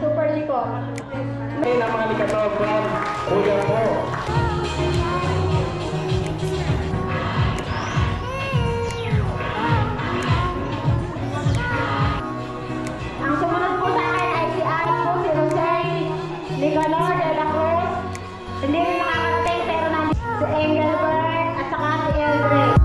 super likod. May naman ni Katogan, kuya po. Ang sumunod po sa akin ay si Alex po, si Rosary Nicolor de la Cruz. Hindi rin makakarating pero nandito si Engelbert at saka si Eldred.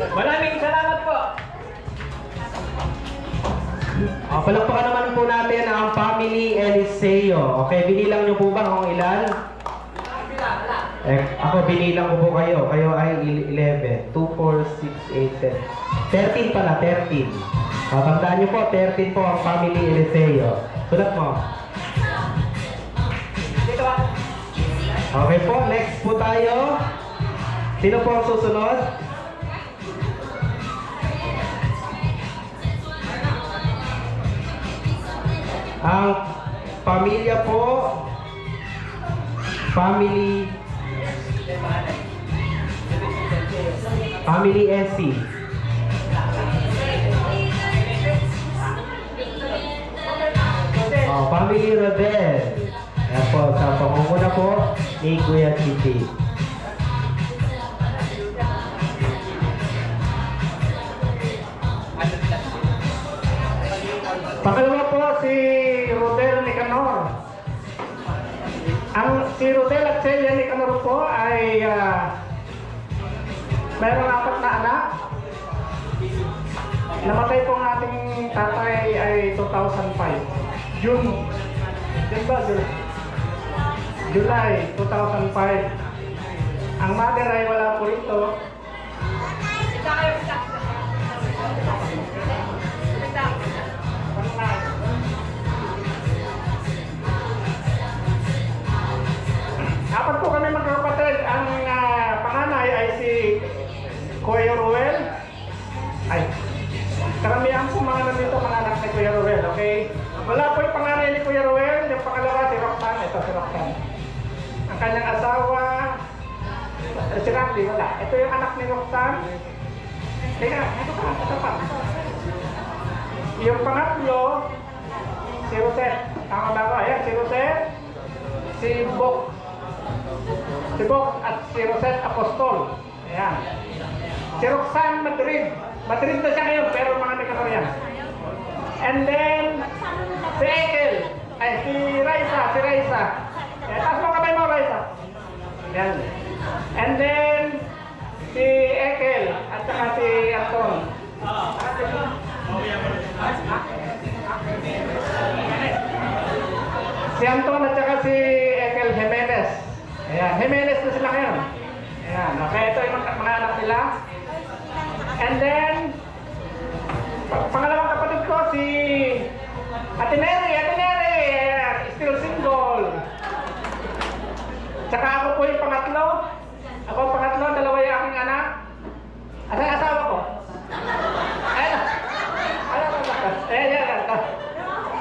Maraming salamat po. Palakpakan naman po natin ang family Eliseo. Okay, binilang niyo po ba kung ilan? Ako binilang ko po kayo. Kayo ay 11. 2, 4, 6, 8, 10. 13 pala, 13. Tandaan niyo po, 13 po ang family Eliseo. Sulat mo. Okay po, next po tayo. Sino po ang susunod? Ang pamilya po, family Essie. Family Rodel. Ayan po, sa pangunguna po ni Kuya Chichi. Pangalawa po si Rodel Nicanor. Si Rodel at Celia Nicanor po ay mayroong 4 na anak. Namatay po ang ating tatay ay 2005. June. Yan ba? July 2005. Ang mother ay wala po rito. Apat po kami magkakapatid. Ang panganay ay si Kuya Ruel. Ay, karamihan po mga nandito mga anak ni Kuya Ruel, okay? Wala po yung panganay ni Kuya Ruel. Yung pangalawa si Roxanne. Ito si Roxanne. Ang kanyang asawa, si Randy, wala. Ito yung anak ni Roxanne. Teka, ito pa. Yung pangatlo, si Rosette. Tama ba ko? Ayan, si Rosette. Si Bok. Si Bok at si Rosette Apostol. Ayan. Si Roxanne Madrid. Madrid na siya ngayon, pero mga Nicanor yan. And then, si Ekel. Ay, si Raisa. Ayan, taas mo kamay mo, Raisa. Ayan. And then, si Ekel at saka si Anton. Si Anton at saka si Ekel Jimenez. Ayan, Jimenez na sila ngayon. Ayan, okay, ito yung mga anak nila. And then, pangalawang kapatid ko si Atenere, still single. Tsaka ako po yung pangatlo. Ako ang pangatlo, dalawa yung aking anak. Asa yung asawa ko? Ayan.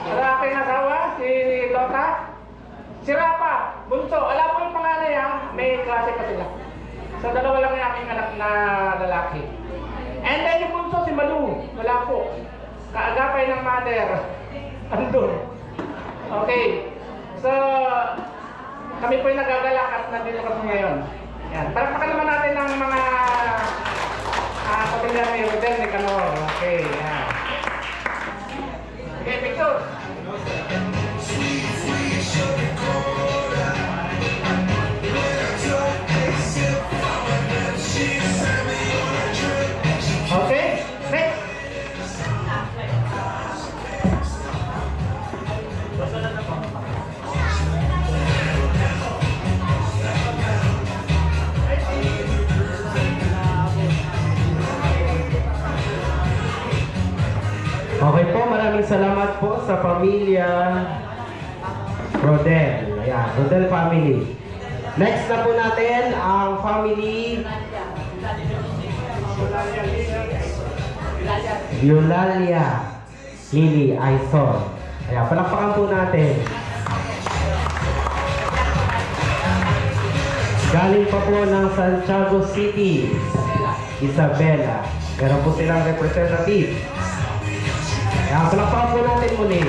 Ang aking asawa, si Lota. Si Rapa, bunso. Alam mo yung panganay ha? May klase pa sila. So dalawa lang yung aking anak na lalaki. And then yung bunso si Malu. Wala po. Kaagapay ng mother. Andun. Okay. So, kami po yung nagagalak at nandito kami ngayon. Yan. Palakpakan naman natin ng mga pamilya ni Rodel Nicanor. Okay. Yan. Okay, picture. Okay, next. Okay po, maraming salamat po sa pamilya Rodel. Ayan, Rodel family. Next na po natin ang family Eulalia Lily Aizon. Ayan, palakpakan po natin. Galing pa po ng Santiago City, Isabela. Meron po silang representative. Ayan, palakpakan po natin muli.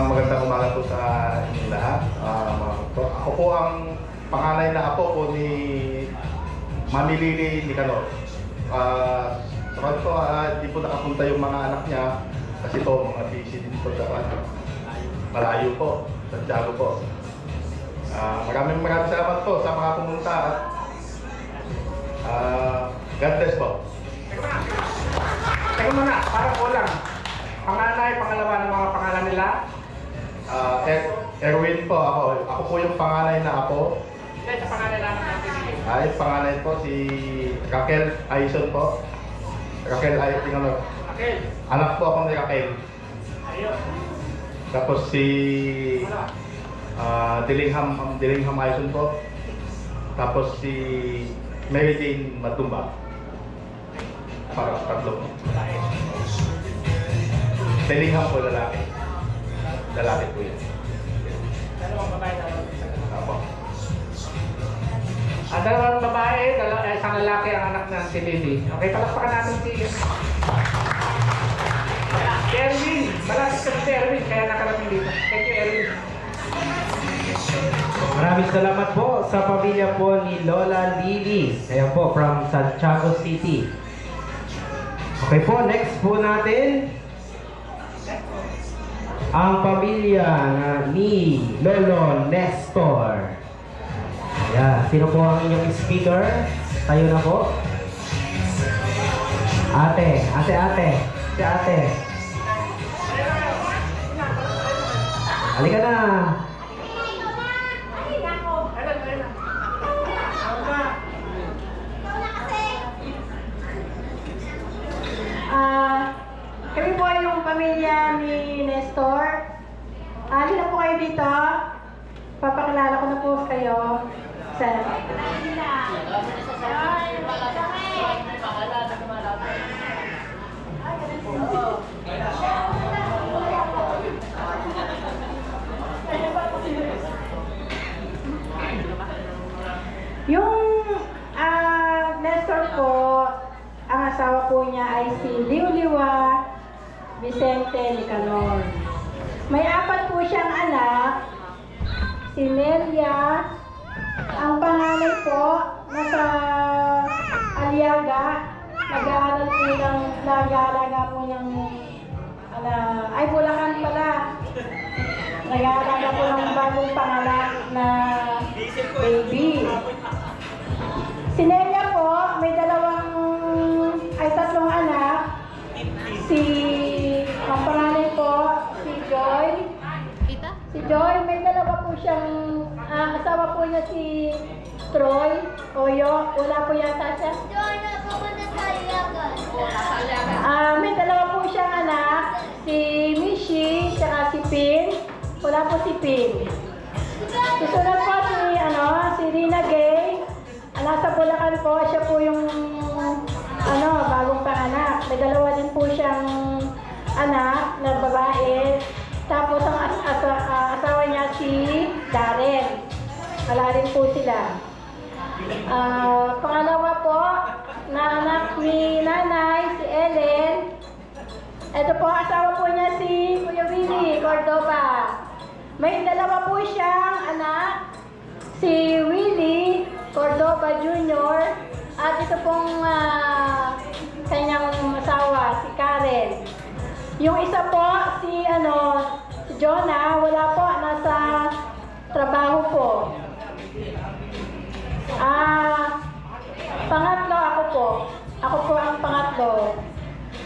Magandang umaga po sa inyong lahat. Ako po ang panganay na apo po ni Mami Lily Nicanor. Di po nakapunta yung mga anak niya kasi po mga busy din po sa malayo po, Santiago po. Maraming salamat po sa mga pumunta at God bless po. Teka muna, para ko lang. Panganay, pangalawa ng mga pangalan nila. Erwin po ako. Ako po yung panganay na apo. Hindi, sa pangalan namin natin. Ay, panganay po si Raquel Aizon po. Raquel Aizon. Okay. Anak po ako ni Raquel. Ayun. Tapos si Dillingham Aizon po. Tapos si Mary Jane Matumba. Para sa tatlo po. Bellingham po lalaki. Lalaki po yan. Dalawang babae, dalawang isa. Apo. Dalawang babae, isang lalaki ang anak ng si Lily. Okay, palakpakan natin si Erwin. Malapit ka si Erwin, kaya nakarating dito. Thank you, Erwin. Maraming salamat po sa pamilya po ni Lola Lily. Ayan po, from Santiago City. Okay po, next po natin ang pamilya ni Lolo Nestor. Ayan, sino po ang inyong speaker? Tayo na po. Ate. Si ate. Halika na. Kami po yung pamilya ni Nestor. Halina po kayo dito. Papakilala ko na po kayo. Yung Nestor po, ang asawa po niya ay si Liuliwa Vicente Nicanor. May 4 po siyang anak, si Nelia, ang panganay po, nasa Aliaga, nag-aalaga po ng, Bulacan pala. Nag-aalaga po ng bagong panganak na baby. Si Nelia po, may 3 anak. Ang panganay po, si Joy. Si Joy, may 2 po siyang, asawa po niya si Troy. Oyo, wala po yata siya. May 2 po siyang anak, si Mishi, saka si Pin. Wala po si Pin. Susunod po si Rina Gay. Nasa Bulacan po, siya po yung bagong panganak. May 2 din po siyang anak na babae. Tapos ang asawa niya si Darren. Wala rin po sila. Pangalawa po, na anak ni nanay, si Ellen. Ito po, asawa po niya si Kuya Willie Cordova. May 2 po siyang anak, si Willie Cordova Jr. At ito pong kanyang asawa, si Karen. Yung isa po, si Jonah, wala po, nasa trabaho po. Pangatlo, ako po. Ako po ang pangatlo.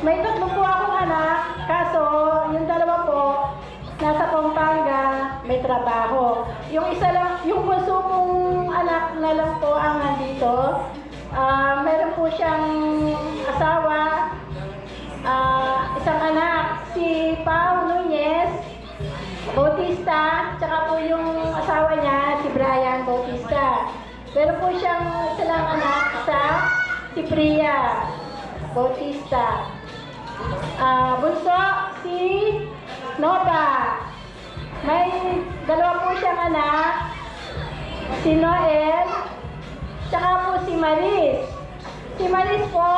May 3 po akong anak, kaso yung 2 po, nasa Pampanga, may trabaho. Yung isa lang, yung bunso kong anak na lang po ang nandito. Meron po siyang asawa, isang anak, si Pao Nunez Bautista, tsaka po yung asawa niya, si Brian Bautista. Meron po siyang isang anak si Priya Bautista. Bunso, si Nova. May 2 po siyang anak, si Noel, tsaka po si Maris. Si Maris po,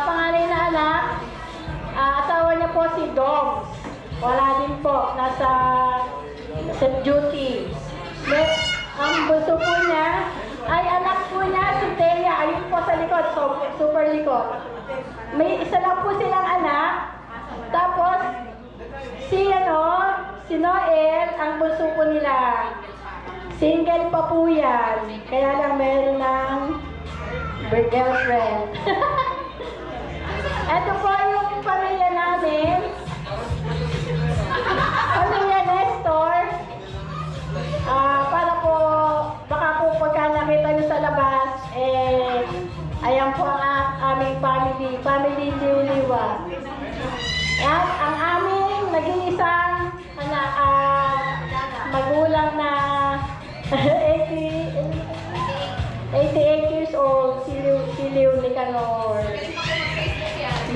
panganay na anak, asawa niya po si Dom. Wala din po, nasa duty. Ang bunso po niya, ay anak po niya si Teya, ayun po sa likod, super likod. May isa lang po silang anak, tapos si Noel, ang bunso po nila. Single pa po yan, kaya lang meron ng girlfriend. Ito po yung pamilya namin. Pamilya Nestor. Para po, baka po pagka nakita nyo sa labas, ayan po ang aming family Liuliwa. At ang aming naging isang magulang na 88 years old, si Liu Nicanor.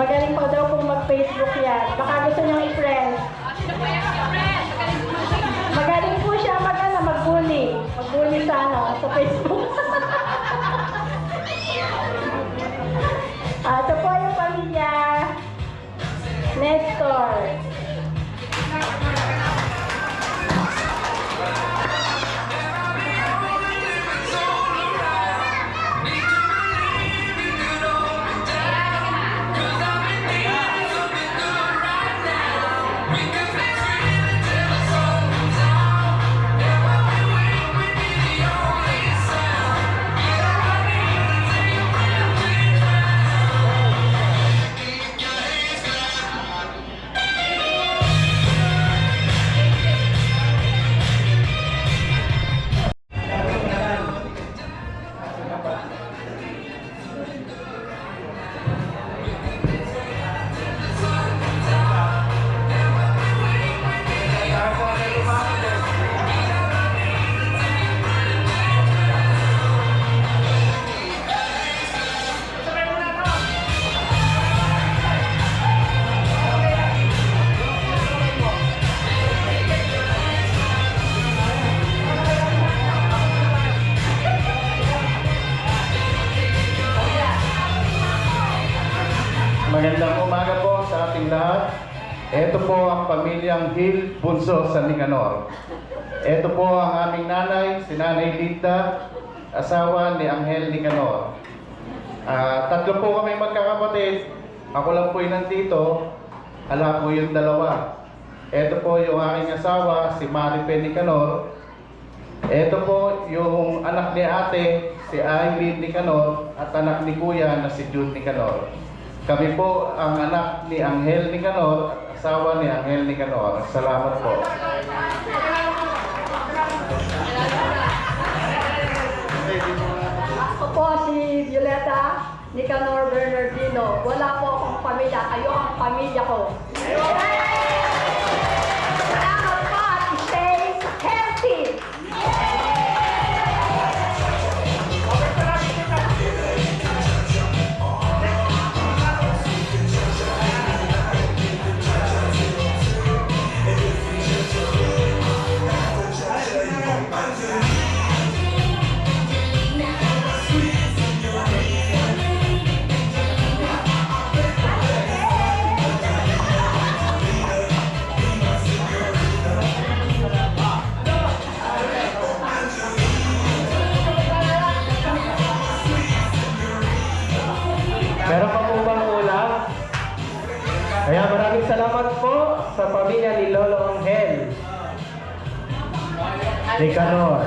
Magaling pa daw kung mag-Facebook yan. Baka gusto niyang i-friend. Magaling po siya mag-bully. Mag-bully sa sa Facebook. Ito po yung pamilya Nestor. Magandang umaga po sa ating lahat. Ito po ang pamilyang Hill Bunso sa Nicanor. Ito po ang aming nanay, si Nanay Lita, asawa ni Angel Nicanor. Tatlo po kami magkakapatid. Ako lang po yung nandito. Hala po yung dalawa. Ito po yung aking asawa, si Maripe Nicanor. Ito po yung anak ni ate, si Aileen Nicanor, at anak ni kuya na si Jude Nicanor. Kami po ang anak ni Angel Nicanor at asawa ni Angel Nicanor. Salamat po. Ako po si Violeta Nicanor Bernardino. Wala po akong pamilya. Kayo ang pamilya ko. Salamat po at stay healthy. Meron pa po bang ulam? Kaya maraming salamat po sa pamilya ni Lolo Angel Nicanor.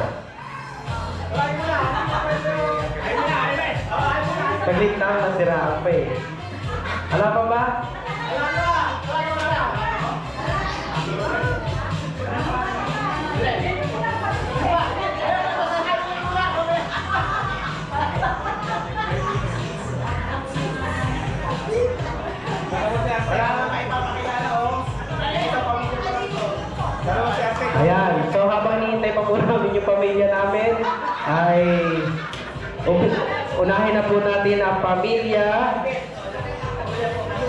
Saglit lang, nasiraan pa eh. Wala pa ba? Ayan, so habang hinihintay pa po namin yung pamilya namin, ay unahin na po natin ang pamilya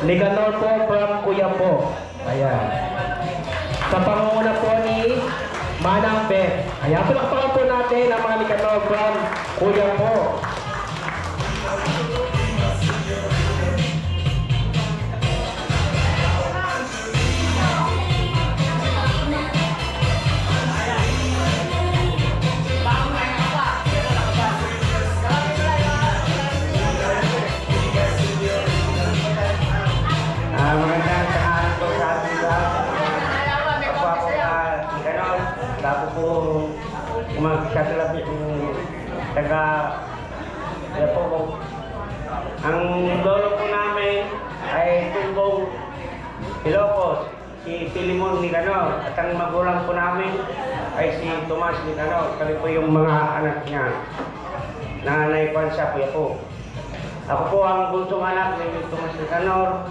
Nicanor po from Kuya po. Ayan. Sa pangunguna po ni Manang Beth. Ayan, palakpakan po natin ang mga Nicanor from Kuya po. Magandang tanghali po sa ating lahat. Ako po Nicanor. Dapo po magsasalapit ng taga Yapo. Ang lolo po namin ay Tumbong Ilocos, si Filimon Nicanor. At ang magulang po namin ay si Tomas Nicanor. Kami po yung mga anak niya. Nanay Kwanza po Yapo. Ako po ang bunsong anak ni Tomas Nicanor,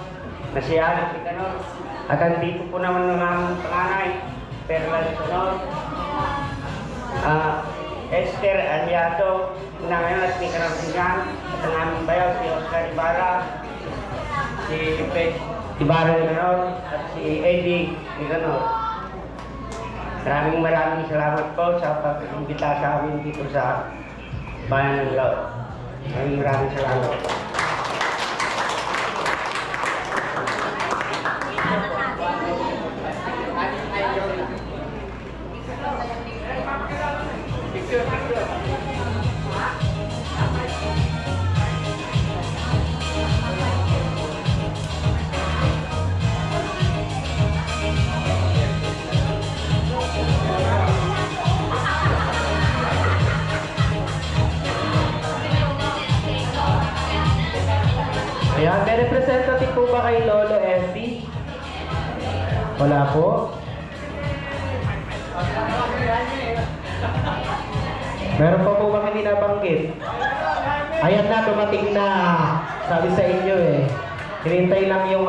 na si Alex Nicanor. At andito po naman ng aming panganay, Perla Nicanor, Esther Aliado, na ngayon at Nicanor Sinyan, at ang aming bayaw, si Oscar Ibarra, si Pet Ibarra Nicanor, at si Eddie Nicanor. Maraming salamat po sa pag-imbita sa amin dito sa Bayan ng Laot. Maraming salamat po. Ayan, may representative po ba kay Lolo Esty? Wala po. Meron pa po kami binabanggit. Ayan na, dumating na. Sabi sa inyo eh. Hinintay lang yung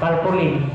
tarpaulin.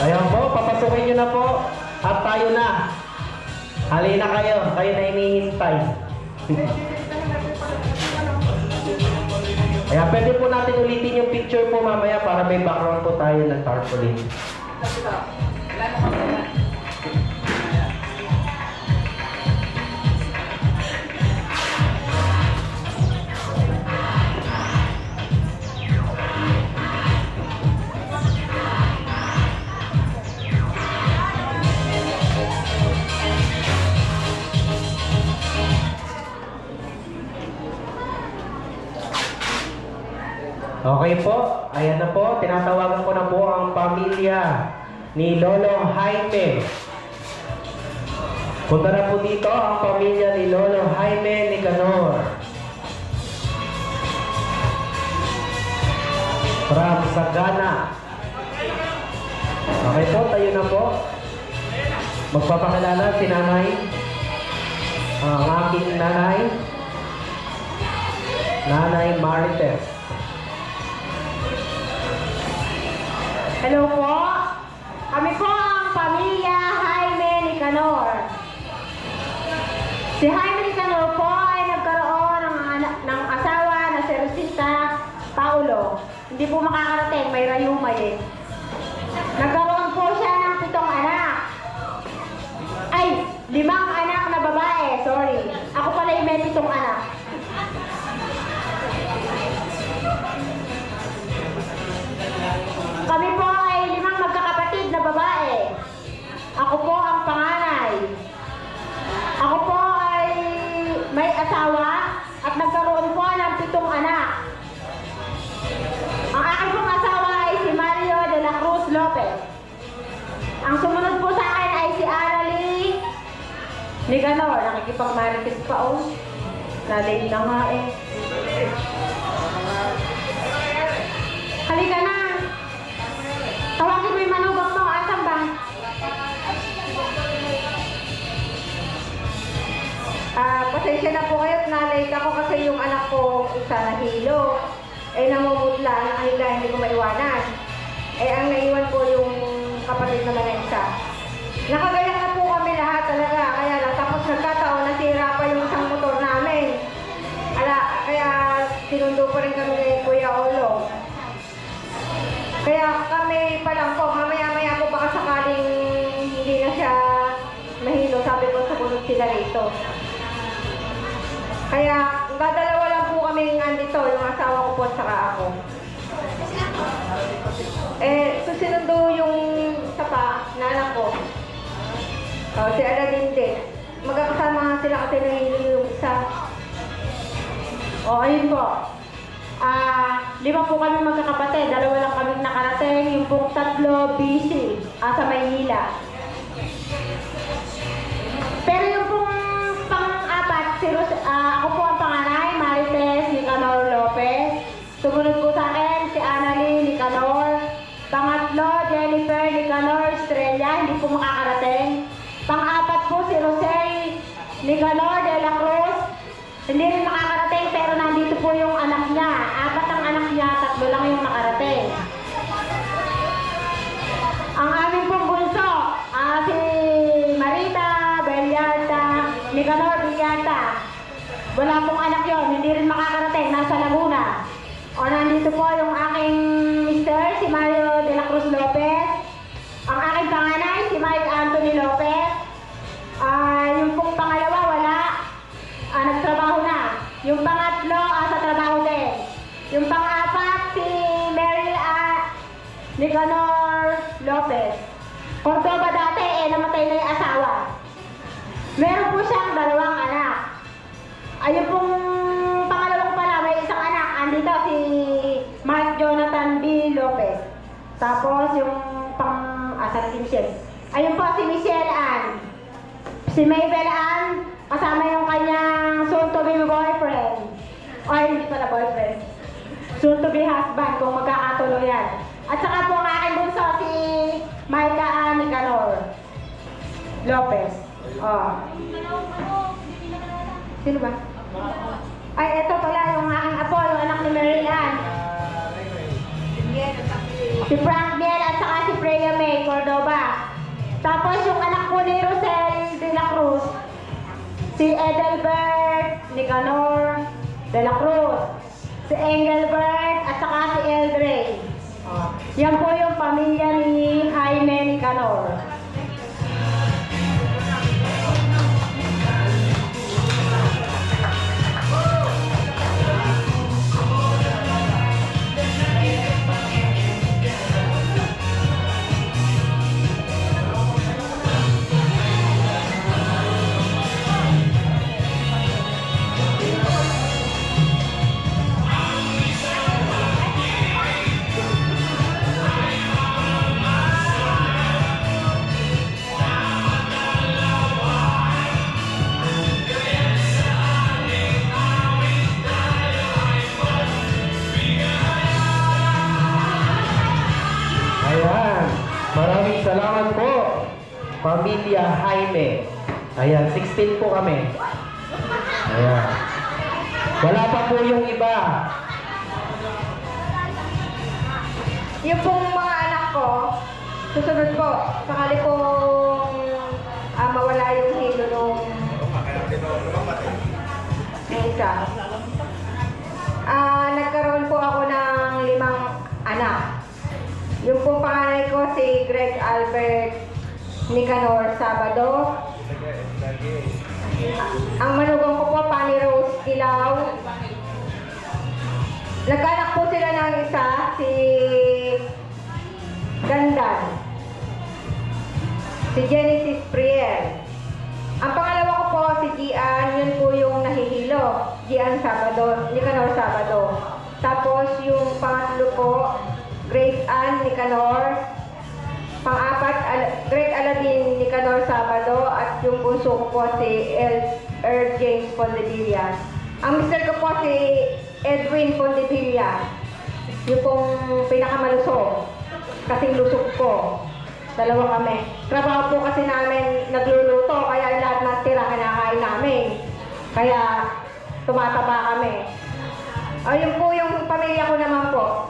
Ayan po, papasukin nyo na po. At tayo na. Halina kayo. Kayo na hinihintay. Ayan, pwede po natin ulitin yung picture po mamaya para may background po tayo ng tarpaulin. Okay po, ayan na po, tinatawagan ko na po ang pamilya ni Lolo Jaime. Punta na po dito ang pamilya ni Lolo Jaime Nicanor. From Sagana. Okay po, tayo na po. Magpapakilala si nanay. Ang aking nanay. Nanay Marites. Hello po. Kami po ang pamilya Jaime Nicanor. Si Jaime Nicanor po ay nagkaroon ng asawa na si Rosita Paulo. Hindi po makakarating, may rayuma eh. Nagkaroon po siya ng 7 anak. Ay, 5 anak na babae, sorry. Ako pala yung may 7 anak. Kami po ay 5 magkakapatid na babae. Ako po ang panganay. Ako po ay may asawa at nagkaroon po ng 7 anak. Ang aking pong asawa ay si Mario de la Cruz Lopez. Ang sumunod po sa akin ay si Aralie Nicanor. Nakikipag-marites pa oh. Nalate na nga eh. Halika na. Tawagin mo yung manugang mo. Asan ba? Pasensya na po kayo. Na-late ako kasi yung anak ko isa nahilo. Namumutla. Nahila, hindi ko maiwanan. Ang naiwan ko yung kapatid naman na isa. Nakagayak na po kami lahat talaga. Kaya lang, tapos nagkataon, nasira pa yung isang motor namin. Kaya sinundo pa rin kami kay Kuya Olo. Kaya kami pa lang po, mamaya-maya po baka sakaling hindi na siya mahilo, sabi ko sumunod sila rito. Kaya dadalawa lang po kami andito, yung asawa ko po at saka ako. Susinundo yung isa pa, nanak ko. Si Aladin din. Magkakasama sila kasi nahilo yung isa. Ayun po. 5 po kami magkakapatid, 2 lang kami nakarating, yung pong 3 busy sa Maynila. Pero yung pong pang-4, ako po ang pangalan. Annalyn Nicanor. Pangatlo, Jennifer Nicanor Estrella, hindi po makakarating. Pang-apat po si Rosel Nicanor de la Cruz. Hindi rin makakarating pero nandito po yung anak niya. 4 ang anak niya, 3 lang yung nakarating. Ang aming pong bunso, si Marita Bellarta Nicanor Bellarta. Wala pong anak yon, hindi rin makakarating, nasa Laguna. O nandito po yung aking mister, si Mario de la Cruz Lopez. Ang aking panganay, si Mike Anthony Lopez. Yung pong pangalawa, wala. Nagtrabaho na. Yung pangatlo, sa trabaho din. Yung pang-apat, si Meryl Nicanor Lopez. Cordoba dati, namatay na yung asawa. Meron po siyang 2 anak. Ayun pong pangalawang pala, may isang anak. Andito si Mark Jonathan B. Lopez. Tapos yung pang-asar si Michelle. Ayun po si Michelle Ann. Si Mabel Ann, kasama yung kanyang soon-to-be boyfriend. O hindi pala boyfriend. Soon-to-be husband kung magkakatuloy yan. At saka po ang aking bunso si Micah Ann Nicanor Lopez. Sino ba? Ay, ito pala yung aking apo, yung anak ni Mary Ann. Si Frank Miel at saka si Freya May Cordoba. Tapos yung anak po ni Rosel de la Cruz, si Edelbert Nicanor de la Cruz, si Engelbert at saka si Eldrey. Yan po yung pamilya ni Jaime Nicanor. Ayan. Maraming salamat po. Pamilya Jaime. Ayan, 16 po kami. Ayan. Wala pa po yung iba. Yung pong mga anak ko, susunod po, sakali pong mawala yung hilo nung isa. Nagkaroon po ako ng 5 anak. Yung pong panganay ko si Greg Albert Nicanor Sabado. Ang manugang ko po, Pani Rose Kilaw. Nagkanak po sila ng isa, si Gandan. Si Genesis Priel. Ang pangalawa ko po, si Gian, yun po yung nahihilo. Gian Sabado, Nicanor Sabado. Tapos yung pangatlo po, Grace Ann Nicanor. Pang-apat, Greg Aladin Nicanor Sabado. At yung bunso ko po, si James Pondevilla. Ang mister ko po, si Edwin Pondevilla. Yung pong pinakamalusog. Kasing lusog ko. 2 kami. Trabaho po kasi namin nagluluto, kaya lahat ng tira kinakain namin. Kaya tumataba kami. Ayun po yung pamilya ko naman po.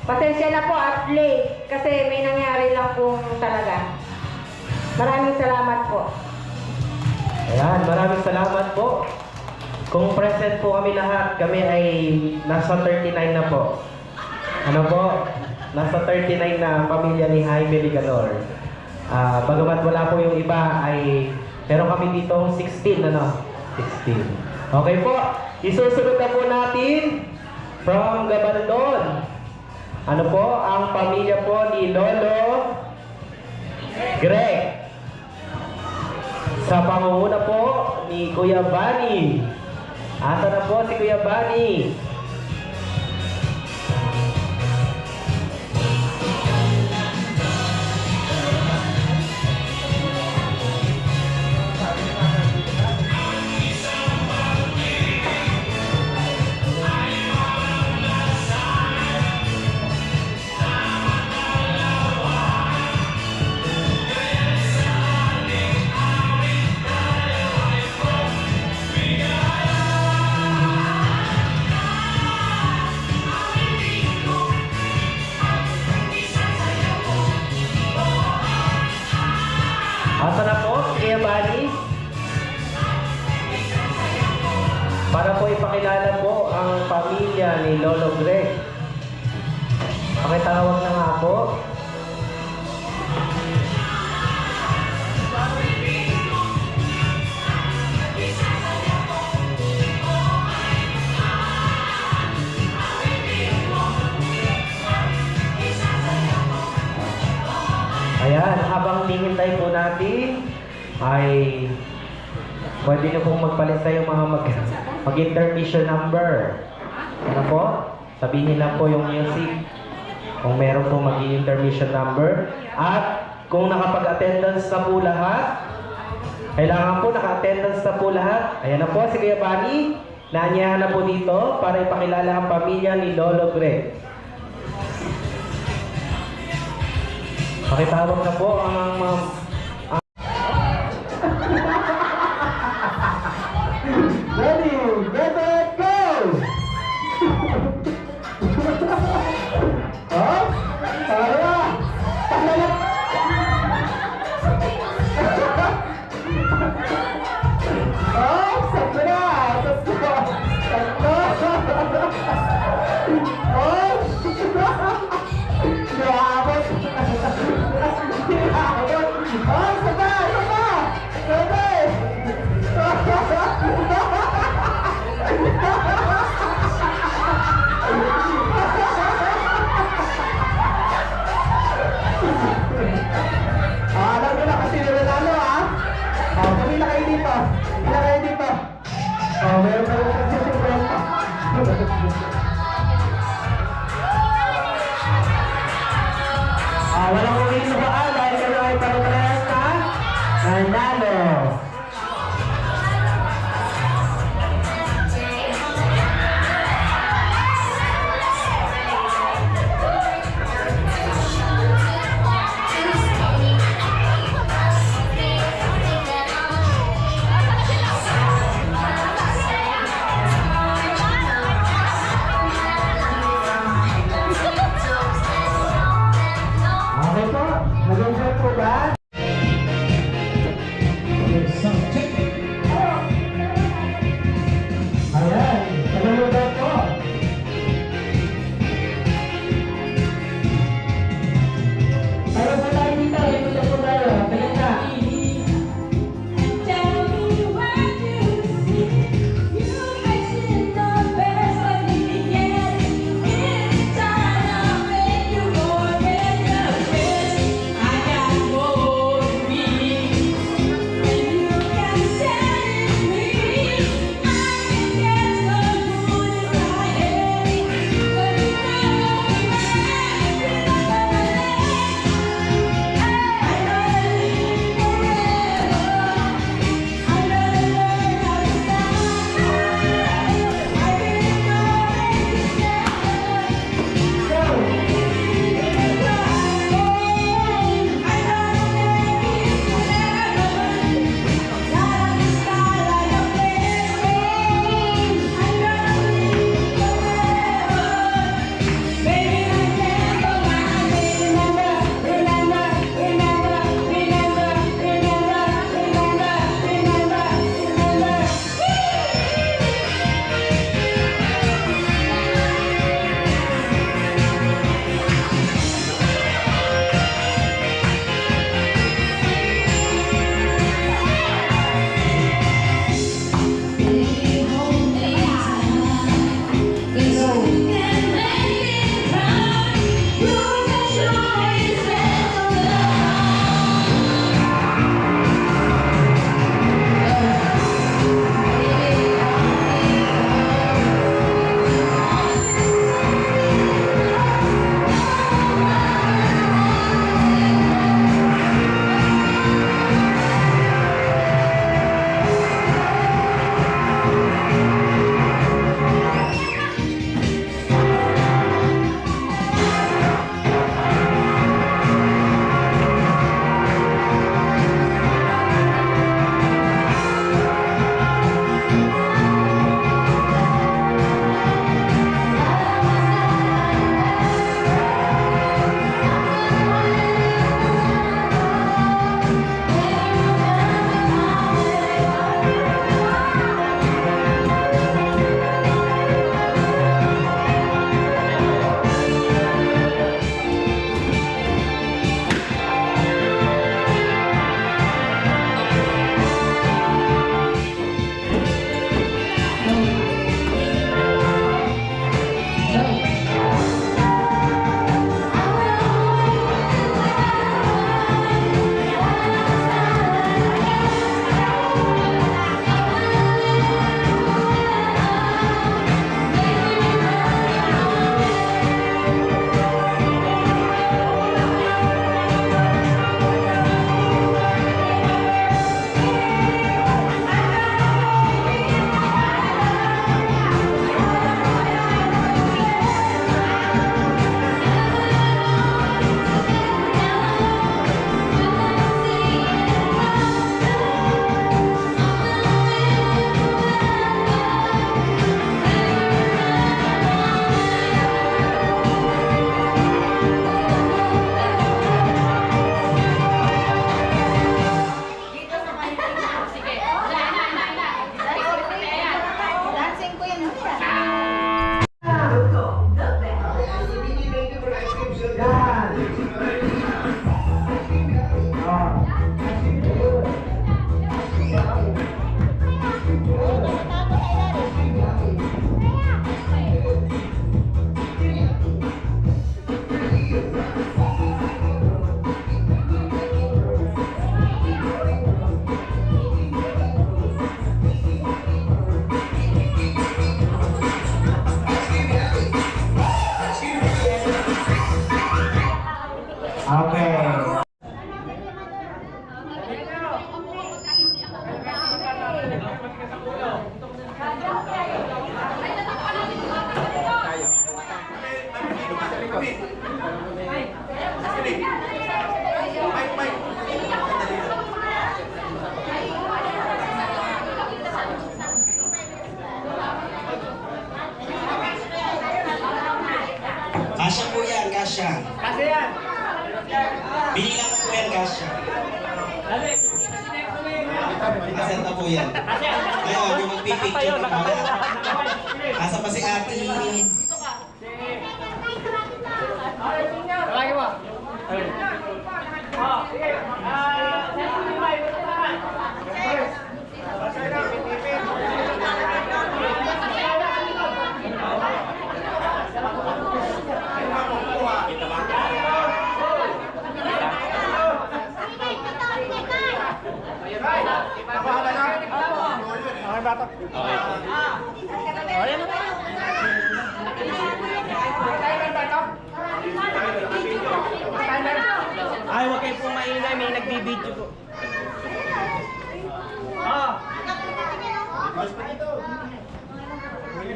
Pasensya na po at late kasi may nangyari lang po talaga. Maraming salamat po. Ayan, maraming salamat po. Kung present po kami lahat, kami ay nasa 39 na po. Ano po? Nasa 39 na ang pamilya ni Jaime Nicanor. Bagamat wala po yung iba ay meron kami dito 16, ano? 16. Okay po. Isusunod na po natin from Gabaldon. Ano po? Ang pamilya po ni Lolo Greg. Sa pangunguna po ni Kuya Bani. Asa na po si Kuya Bani? ipakilala po ang pamilya ni Lolo Greg. Pakitawag na nga po. Ayan, habang hinihintay po natin, ay pwede nyo pong magpalista yung mga mag-intermission number. Ano po? Sabihin lang po yung music. Kung meron po mag-intermission number. At kung nakapag-attendance na po lahat, kailangan po naka-attendance na po lahat. Ayan na po, si Kuya Bani. Naanyahan na po dito para ipakilala ang pamilya ni Lolo Greg. Pakitawag na po ang mga... Ready, get it, go! Oh, tara! Tara! Oh, sakto na! Sakto! Sakto! Oh! Grabe! Grabe! Oh, saba! Saba! Saba! Alam nyo na kasi nanalo ah. Kami na kayo dito. Pila kayo dito. Meron kayo sa 50. walang ulit sa paan dahil kayo ay pag-press na nanalo. Okay po. Nag-enjoy po ba? Okay. Kasya po yan, kasya. Kasi yan. Binilang po yan, kasya. Kasya na po yan. Ngayon, yung magpipicture na po. Asa pa si ate? Lagi mo. Oh, sige. Okay ba ito? Ay, huwag kayo pong maingay, may nagbibideo po. Oh.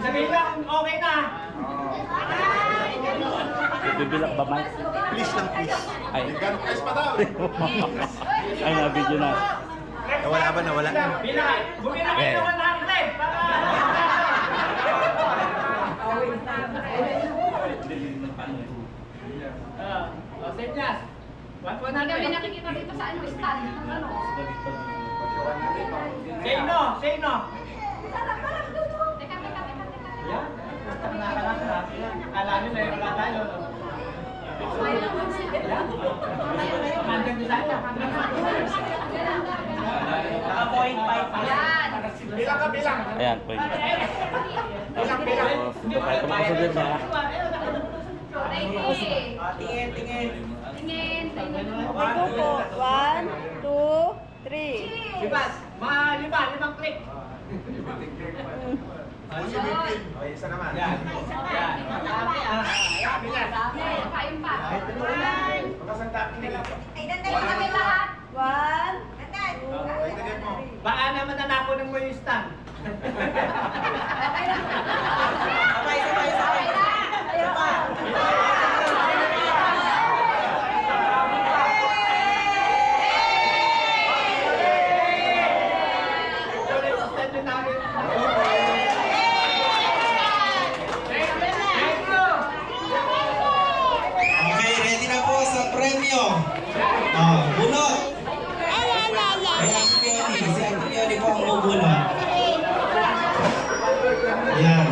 Sabihin lang, okay na. Bibilak ba, Mike? Please lang, please. Ay. Guys pa daw. Ay, na-video na. Nawala ba? Nawala na. Bilang, bumila kayo ng 100 para... Senyas. 100. Kami nakikita dito sa ano, stand ng ano. Say no, say no. Teka. Yan. Akala nyo na yun, wala tayo. Mandang doon tayo. Naka 0.5 Yan. Bilang ka, bilang. Ayan, pwede. Bilang, bilang. Kahit kumakasunod na. Ready. Tingin, tingin. Tingin. Go po. 1, 2, 3. Libas. Limang click. Isa naman. Yan. Yan. Kain pa. Pagkasang Kami lahat. 1, baka naman nanakunin mo yung stand. Sabay. Stand din namin. Thank you. Okay, ready na po sa premyo. Bunot. Ay, Ate Pioni. Si Ate Pioni po ang bubunot. Ayan.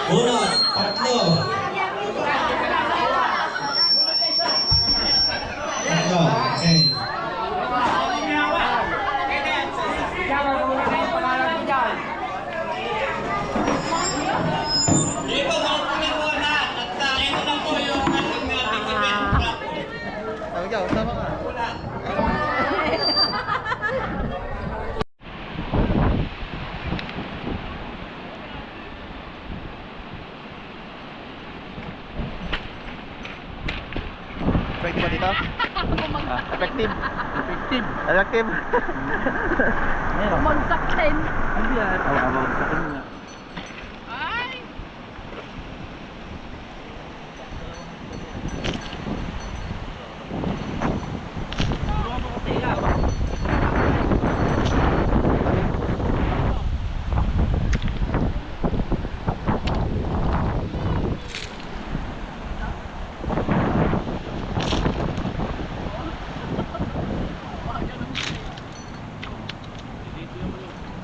Bunot. 3. Okay. Effective ba dito? Effective. Effective. Umonsak din. Awang sa kanya.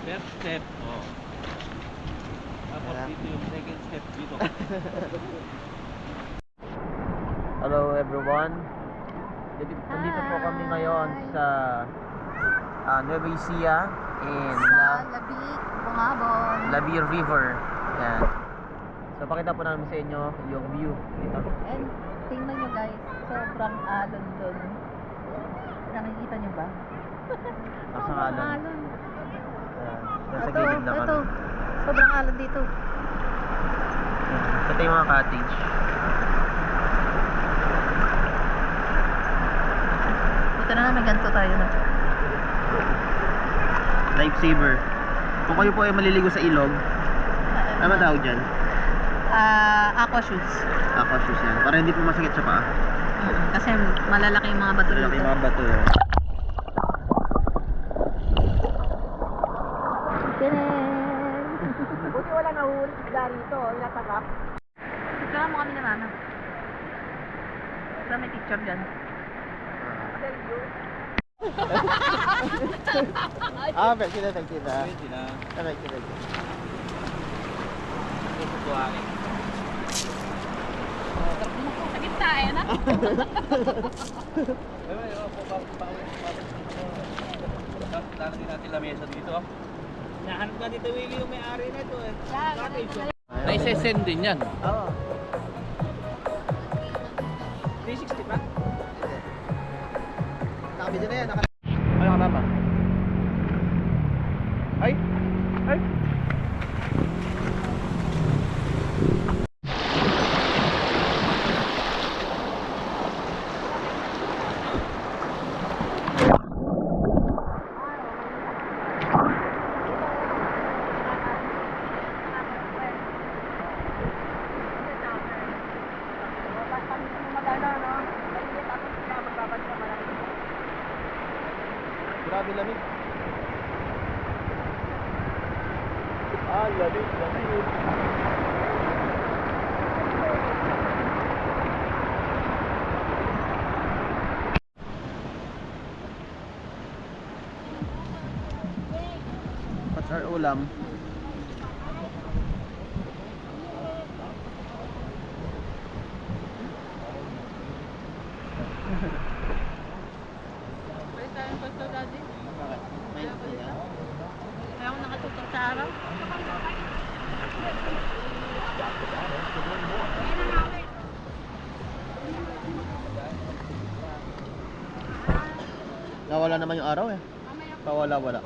First step. Oh. Tapos dito yung second step dito. Hello everyone. Nandito po kami ngayon sa Nueva Ecija in Labi, Bungabon. Labi River. Yan. So pakita po namin sa inyo yung view dito. And tingnan nyo guys, sobrang alon doon. Nakikita nyo ba? Ang alon. Nasa Ito, gilid na kami. ito. Sobrang alon dito. Ito yung mga cottage. yun ah. Lifesaver. Kung kayo po ay maliligo sa ilog, ano ba tawag dyan? Aqua shoes. Aqua shoes yan. Para hindi po masakit sa paa. Kasi malalaki yung mga bato dito. Malaki mga bato. Buti wala nahuli dito, natarap. Picture mo kami na mama. May picture dyan. Thank you. Sa gitna eh, na? Lalagyan natin lamesa dito. Nahanap na dito Willie yung may-ari na ito eh. Naisesend din yan. Oo. 360 pa? Nakabidyo na yan. Ano ka mama? Ay! Ay! Grabe lamig. Lamig. What's our ulam? Kaya ako nakatutok sa araw. Nawala naman yung araw eh. Pawala-wala.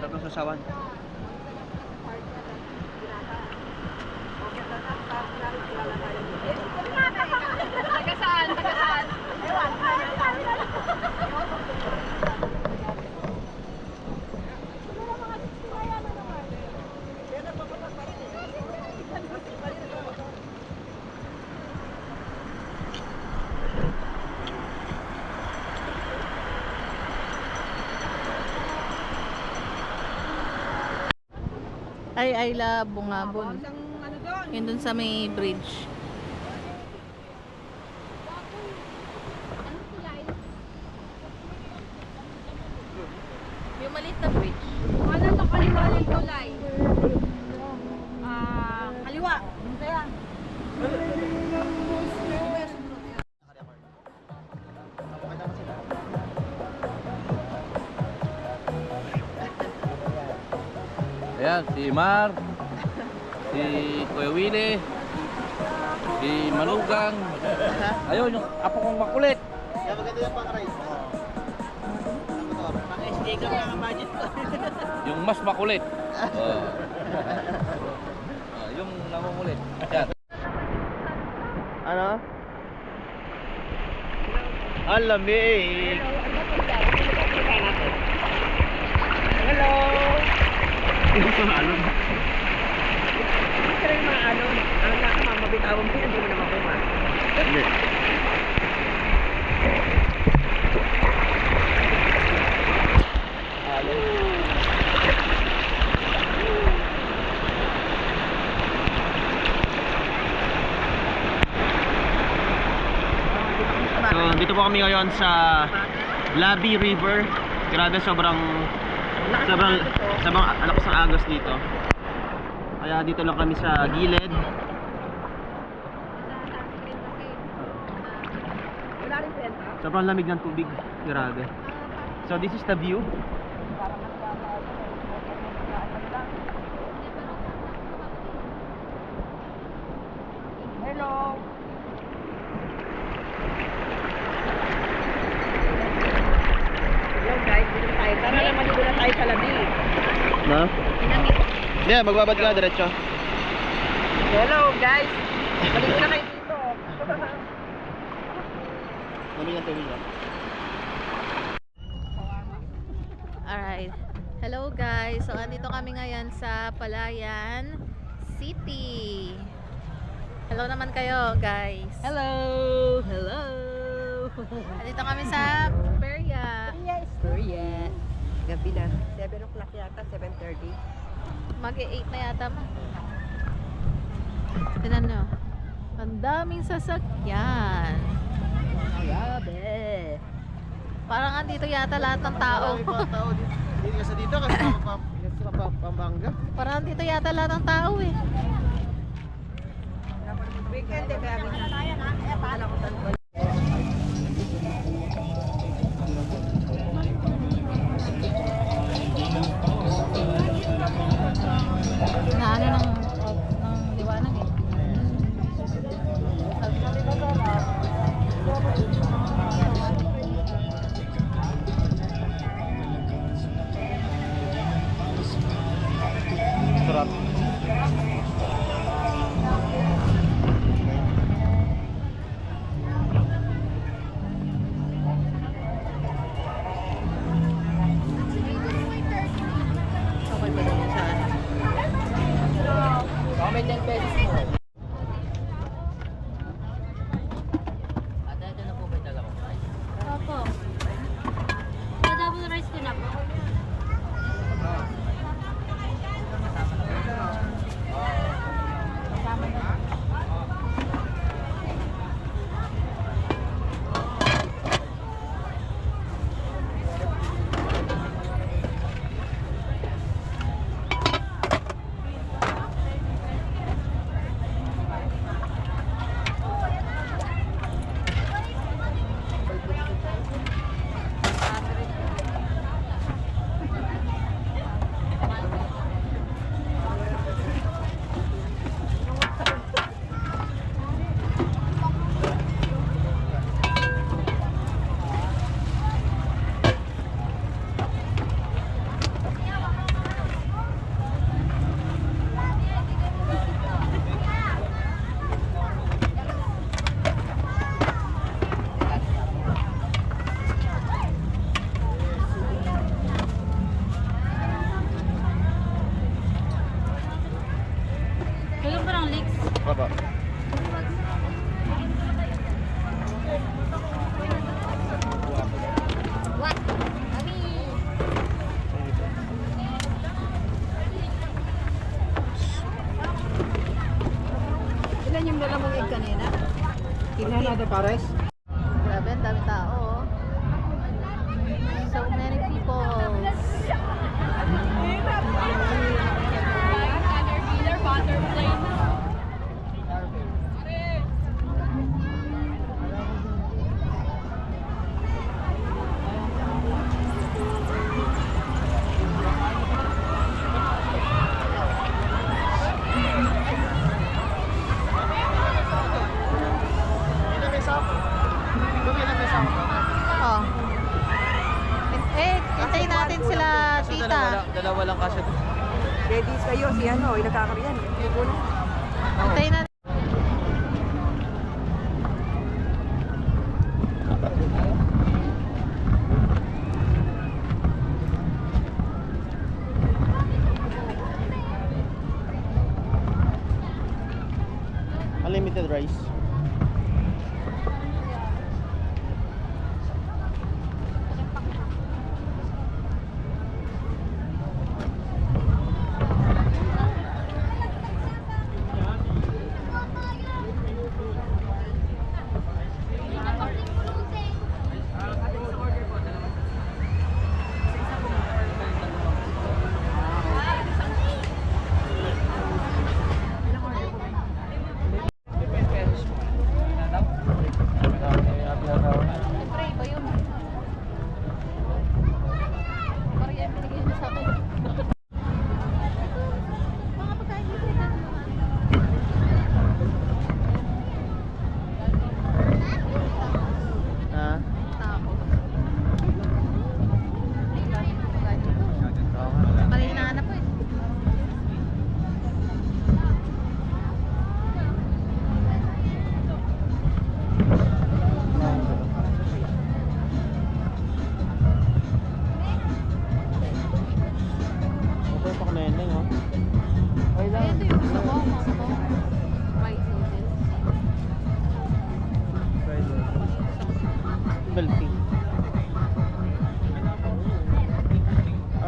Tapos sasawan. Taga saan? I love Bungabon. Yun dun sa may bridge. Yung maliit na bridge. Ano to kaliwa ng tulay? Kaliwa. Kaya. Ayan, si Mar, si Kuya Willie, si Manugang. Ayun, yung apo kong makulit. Kaya maganda yung pang-rice. Pang-SD ka mga budget ko. Yung mas makulit. Yung nangungulit. Ayan. Ano? Ang lamig. Hello. Hindi ko maalon. Hindi ka rin maalon. Ang nakamamabitawan ko, hindi mo naman po ma. Hindi. So, dito po kami ngayon sa Labi River. Grabe, sobrang lakas ng agos dito. Kaya dito lang kami sa gilid. Sobrang lamig ng tubig. Grabe. So this is the view. Hello. Hello guys, dito tayo. Tara na, maligo na tayo sa labi. Na? Hindi, magbabad ka diretso. Hello guys, maligo na kayo dito. Lamig ng tubig. Alright. Hello guys. So, andito kami ngayon sa Palayan City. Hello naman kayo, guys. Hello. Hello. Andito kami sa Peria. Korea. Gabi na. 7 o'clock yata, 7:30. Mag-8 na yata ma. Tignan nyo. Ang daming sasakyan. Grabe. Parang andito yata lahat ng tao. Hindi kasi dito kasi Pampanga. Parang andito yata lahat ng tao eh. Weekend eh, kaya minsan. Paano ko tanong? Na ano ng liwanag eh. Sarap. Okay ba din sa ano? May 10 pesos mo. Opo. Double rice ko na po. Kailan ba ng leaks? Baba. What? Kami. Ilan yung dala mong egg kanina? Tingnan natin pares. Grabe, ang dami tao. Oh. So many people. Oh. Hintayin natin sila, tita. Dalawa lang kasi. Ready kayo si ano, nagkakariyan. Hintayin natin. Unlimited rice.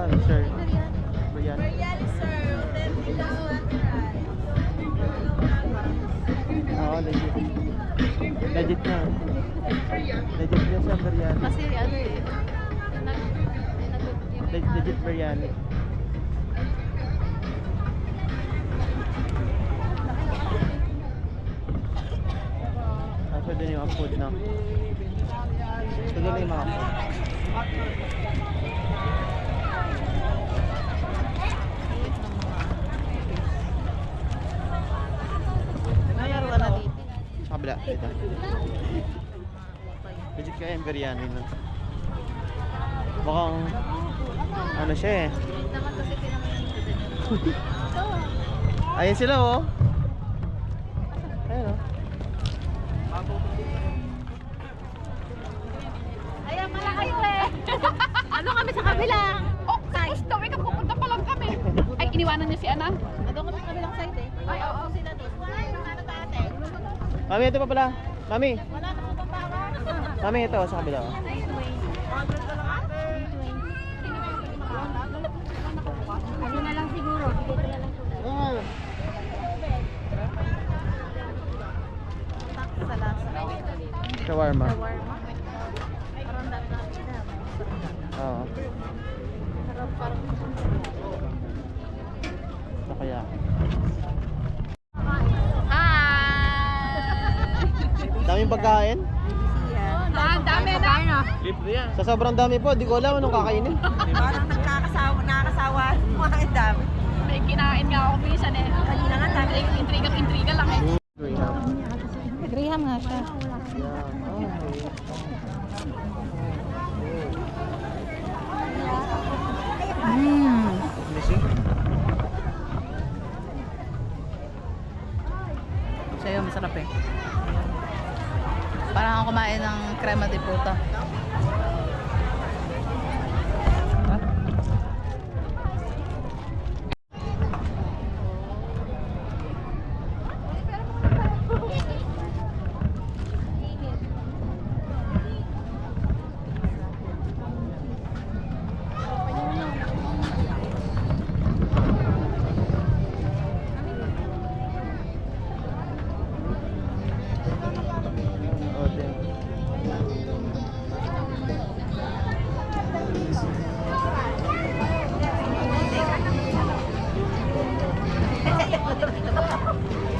Ano, sir? Biryani. Oo, legit. Legit na. Legit na siya, biryani. Kasi ano eh. Legit biryani. Asa din yung food na. Ito din yung mga food. Mayroon ka na dito. Sa kabila, dito. Legit kaya yung biryani nun. Mukhang ano siya eh. Naman kasi tinaman dito. Ayun sila oh. Ayun oh. Ayan pala kayo eh. Ano kami sa kabila? Oh, tapos daw, ikaw pupunta pa lang kami. Ay, iniwanan niyo si Ana? Ano kami sa kabilang side eh. Ay, oo. Sila doon. Ano dati? Mami, ito pa pala. Mami. Wala na akong papawa. Mami, ito sa kabila oh. Ano na lang siguro. Dito na lang po. Sa lasa. Shawarma. Shawarma. Parang dami na kita. Oo. Parang Ito kaya. Daming pagkain. Ang dami na. Libre yan. Sa sobrang dami po, di ko alam anong kakainin. Parang nakakasawa mga dami. May kinain nga ako minsan eh. Kanina nga dami. Intriga lang eh. Graham nga siya. Missing? Sa'yo, masarap eh. Parang ako kumain ng crema de fruta. Oh, damn.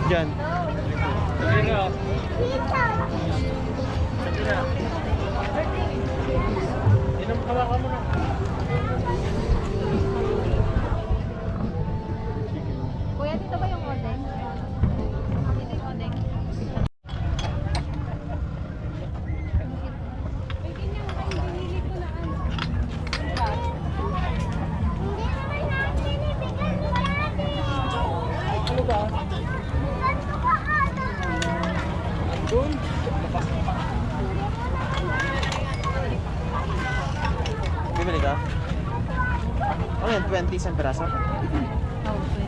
Diyan. Sige na. Sige na. Inom ka ka muna. Kuya, dito ba yung odeng? Dito yung odeng. Bibili ka? Ano yan? 20 isang peraso? Oh, sweet.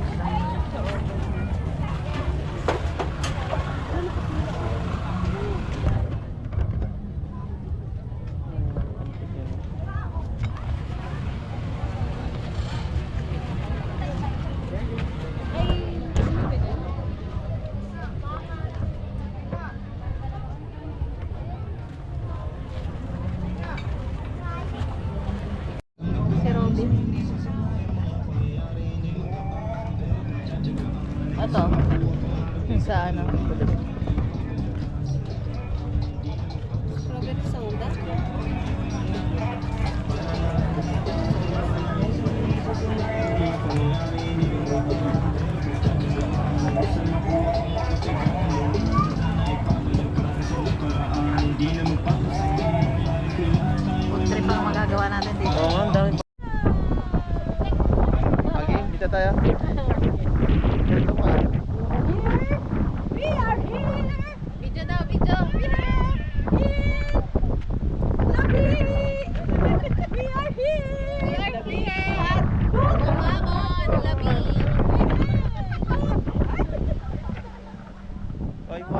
Si Robin. Ito. Sa ano? Strawberry soda. Food trip ang magagawa natin dito. Oo nga, ang dami pa. Okay, dito tayo. Ito pa. Video daw, video. Oy, pa.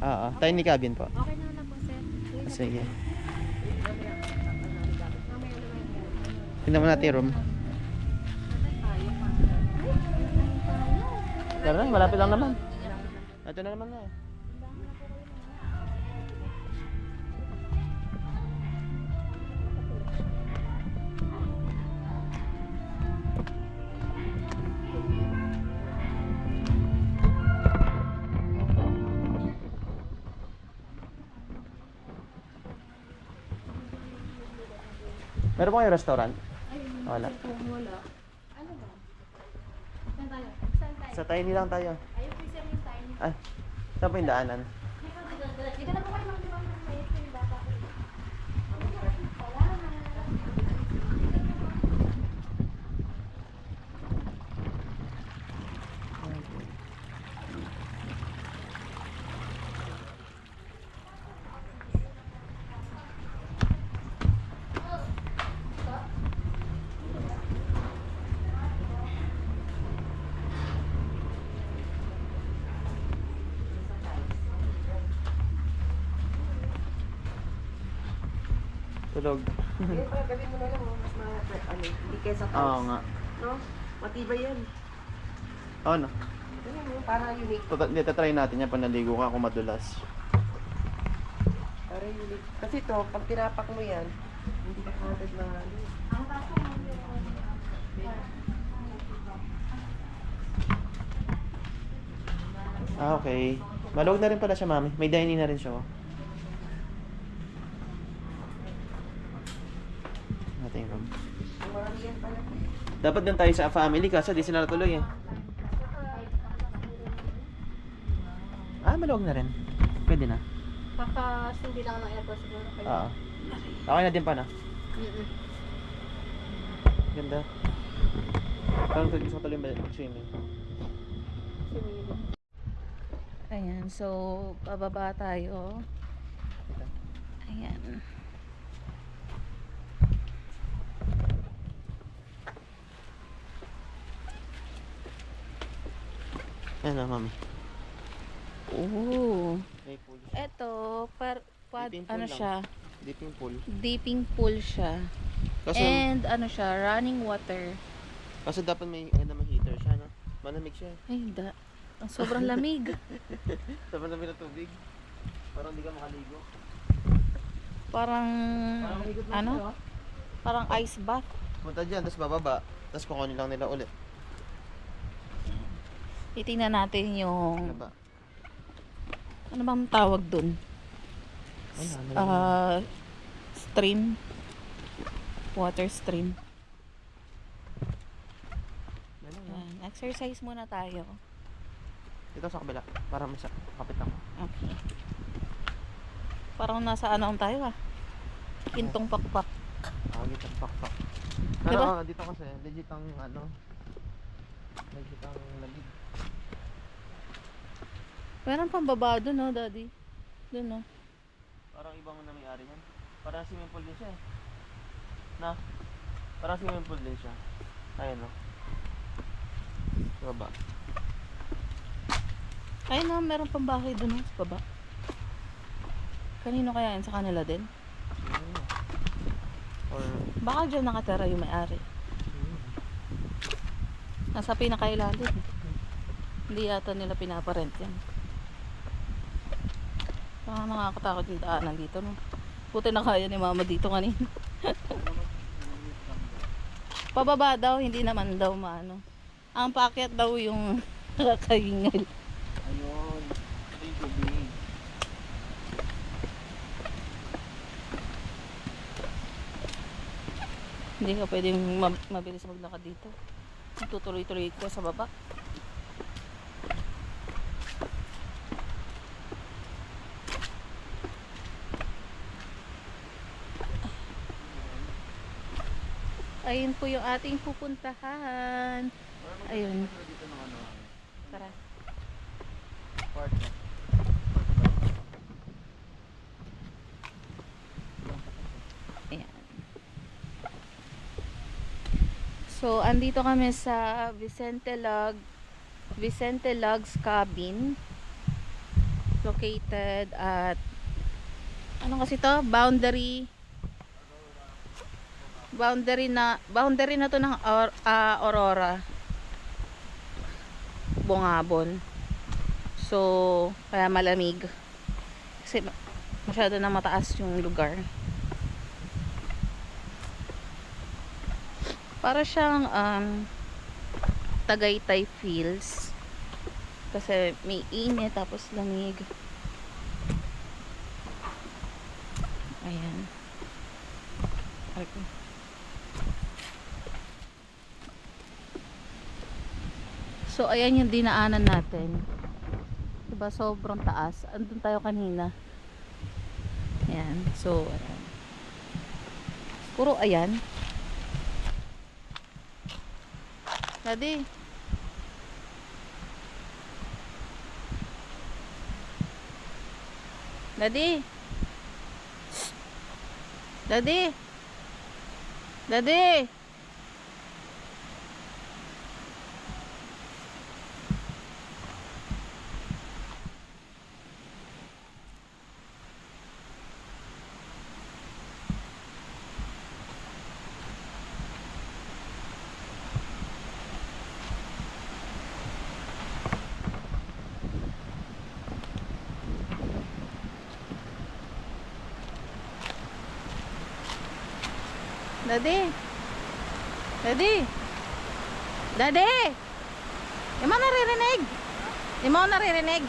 Oo, tiny cabin po. Okay na lang po, sir. Sige. Tingnan mo natin yung room. Tara na, malapit lang naman. Ito na naman na. Meron ba kayo restaurant? Wala. Wala. Ano ba? Saan tayo? Saan tayo? Sa tiny lang tayo. Ayun po, sir, yung tiny. Ah, saan po yung daanan? Dito na po kayo mag-ibang sa yung bata ko. Tulog. Gawin mo na lang, mas hindi kaysa Oo nga. No? Matibay yan. Oo no. Ganyan mo, para unique. Try natin yan pag naligo ka kung madulas. Para unique. Kasi ito, pag tinapak mo yan, hindi ka kagad na Ah, okay. Maluwag na rin pala siya, mami. May dining na rin siya, oh. Natin yung room. Dapat doon tayo sa family kasi di sila natuloy, eh. Ah, maluwag na rin. Pwede na. Kakasindi lang ng airport siguro kayo. Oo. Okay na din pa na. Ganda. Parang gusto ko tuloy mag-swimming. Ayan, so bababa tayo. Ayan. Ayan na, mami. Ooh. May pool. Ito, Dipping pool ano lang. siya? Dipping pool. Dipping pool siya. Kaso, And ano siya, running water. kaso dapat may heater siya, no? Malamig siya. Ay, hindi. Ang sobrang lamig. Sobrang lamig ng tubig. Parang hindi ka makaligo. Parang, maligot lang ano? siya, oh. Parang ice bath. Punta dyan, tapos bababa. Tapos kukunin lang nila ulit. Titingnan natin Ano yung, ba? ano bang tawag dun? Stream. Water stream. Ayan, exercise muna tayo. Dito sa kabila. Para mas kapit ako. Okay. Parang nasa ano tayo ah. Kintong pakpak. Dito ang pakpak. Diba? Pero dito kasi, legit ang ano. Legit ang lamig. Meron pang baba dun no, daddy. Dun no. Parang ibang na may-ari yan. Parang swimming pool din siya eh. Na? Parang swimming pool din siya. Ayun no. Sa baba. Ayun na, meron pang bahay dun no, sa baba. Kanino kaya yan? Sa kanila din? Or, Baka dyan nakatira yung may-ari. Nasa pinakailalim. Hindi yata nila pinaparent yan. Baka nakakatakot yung daanan dito no. Buti na kaya ni mama dito kanina. Pababa daw, hindi naman daw maano. Ang packet daw yung nakakahingal. ayun. Ito yung tubig. Hindi ka pwedeng mabilis maglakad dito. Tutuloy-tuloy ka sa baba. Ayun po yung ating pupuntahan. Ayun. Dito ng ano. Tara. Part na. Ayan. So, andito kami sa Vicente Lugs Cabin. located at ano kasi to? Boundary na to ng Aurora Bungabon. So, kaya malamig. Kasi masyado na mataas yung lugar. Para siyang Tagaytay feels. Kasi may init tapos lamig. Ayan. Okay. So, ayan yung dinaanan natin. Diba, sobrang taas. Andun tayo kanina. Ayan. So, ayan. Puro ayan. Daddy. Daddy. Daddy. Daddy. Daddy. Daddy. Daddy. Di mo naririnig? Di mo naririnig?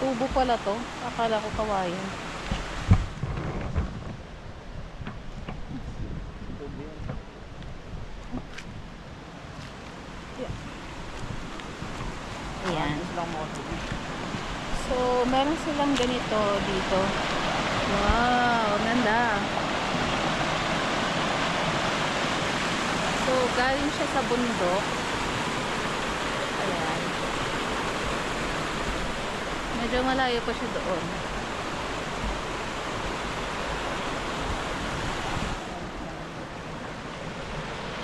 Tubo pala to. Akala ko kawayan. Ayan. So, meron silang ganito dito. Wow, ganda. So, galing siya sa bundok. Ayan. Medyo malayo pa siya doon.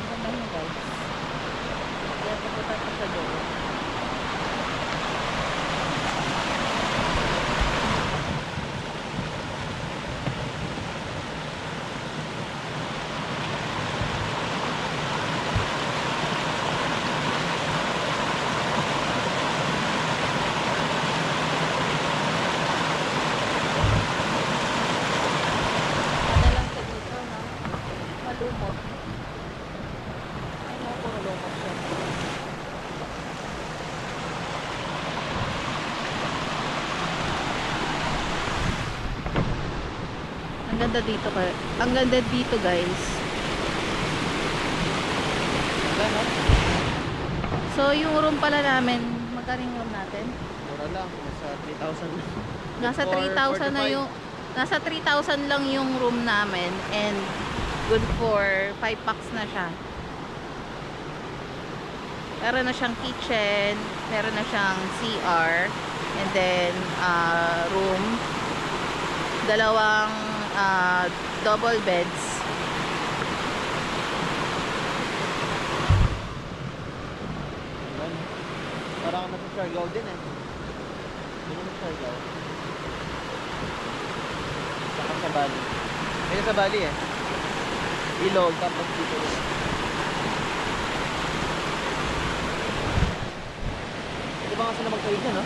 Ganda niya, guys. Kaya papunta pa siya doon. Madalang sa dito, no? Malumot. Ay, no, puro lumot siya. Ang ganda dito, ang ganda dito, guys. Ganon. So, yung room pala namin, magkano yung room natin? Mura lang, nasa 3,000. Nasa 3,000 na yung nasa 3,000 lang yung room namin and good for 5 packs na siya. Meron na siyang kitchen, meron na siyang CR, and then room, dalawang double beds. Parang nasa Siargao din eh. Hindi naman Siargao. Saka sa Bali. Kaya sa Bali eh. Ilog, tapos dito rin. Di ba nga sila magkawid na, no?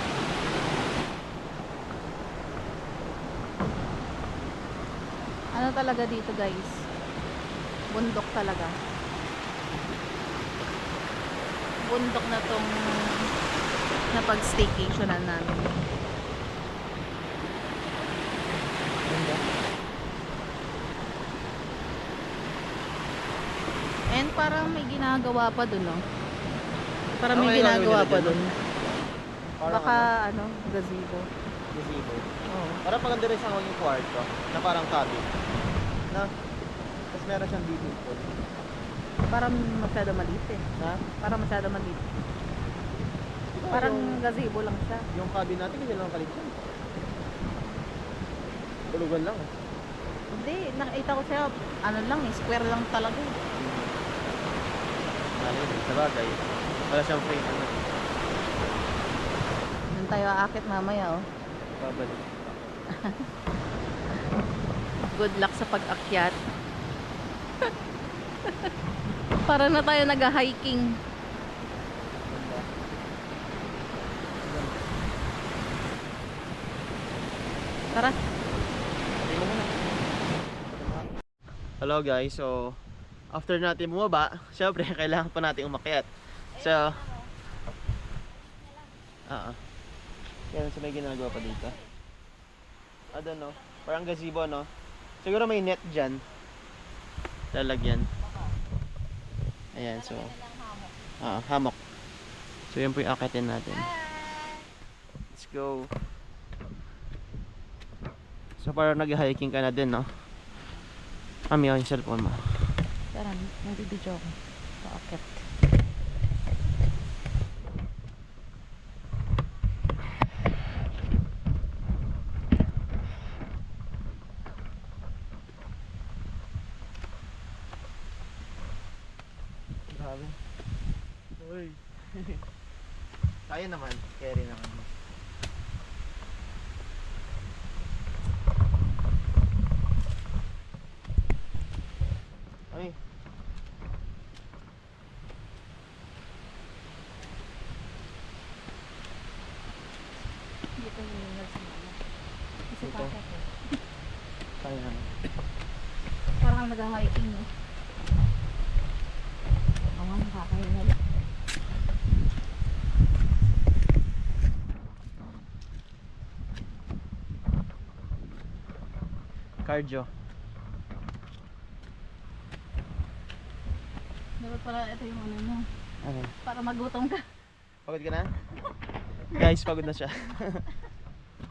Ano talaga dito, guys? Bundok talaga. Bundok na tong napag-staycationan namin. And parang may ginagawa pa dun, no? Parang may may ginagawa gagawin pa nila dun. Parang Baka, gazebo. Gazebo. Oo. Parang maganda rin siyang yung kwarto na parang cabin. Na? Tapos meron siyang beauty pool. Parang masyado maliit eh. Ha? Parang masyado maliit. Parang gazebo lang siya. Yung cabin natin, ganyan lang kalit siya. Tulugan lang. Hindi, nakita ko siya, ano lang, square lang talaga. Sa bagay, wala siyang frame. Ano? Doon tayo aakit mamaya, oh. Babalik. Good luck sa pag-akyat. Para na tayo nag-hiking. Tara. Hello guys, so after natin bumaba, syempre kailangan pa natin umakyat. So, yan sa may ginagawa pa dito. I don't know, parang gazebo, no? Siguro may net dyan. Lalagyan. Ayan, so hammock. So yan po yung akitin natin. Let's go. So parang nag-hiking ka na din, no? Kami yung cellphone mo. Tara, nag-video ako. Paakyat. Grabe. Uy. Kaya naman, carry naman. Ay. Dito yung mga sa mama. Kasi Dito? pata ko. Kaya naman. Parang nag-hiking, no? Oo, nakakahinga lang. Cardio. Dapat pala ito yung ano mo. Ano? Para magutom ka. Pagod ka na? Guys, pagod na siya.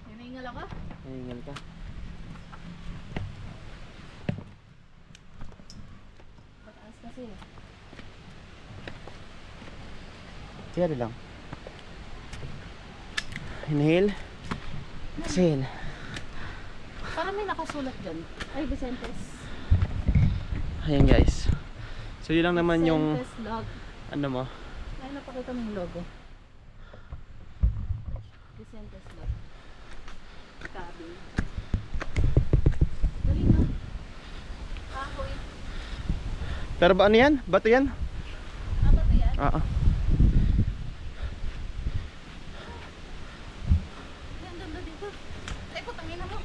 Hinihingal ako. Hinihingal ka. Pataas kasi. Carry lang. Inhale. Exhale. Parang may nakasulat dyan. Ay, Vicentes. Ayan guys. So yun lang naman yung Vicentes log. ano mo. Ay, napakita mo yung logo. Vicentes log. Cabin. Dali na. Ahoy. Pero ba ano yan? Bato yan? Ano ba yan? Oo. Ay, ang ganda dito. Ay, putangin na mo.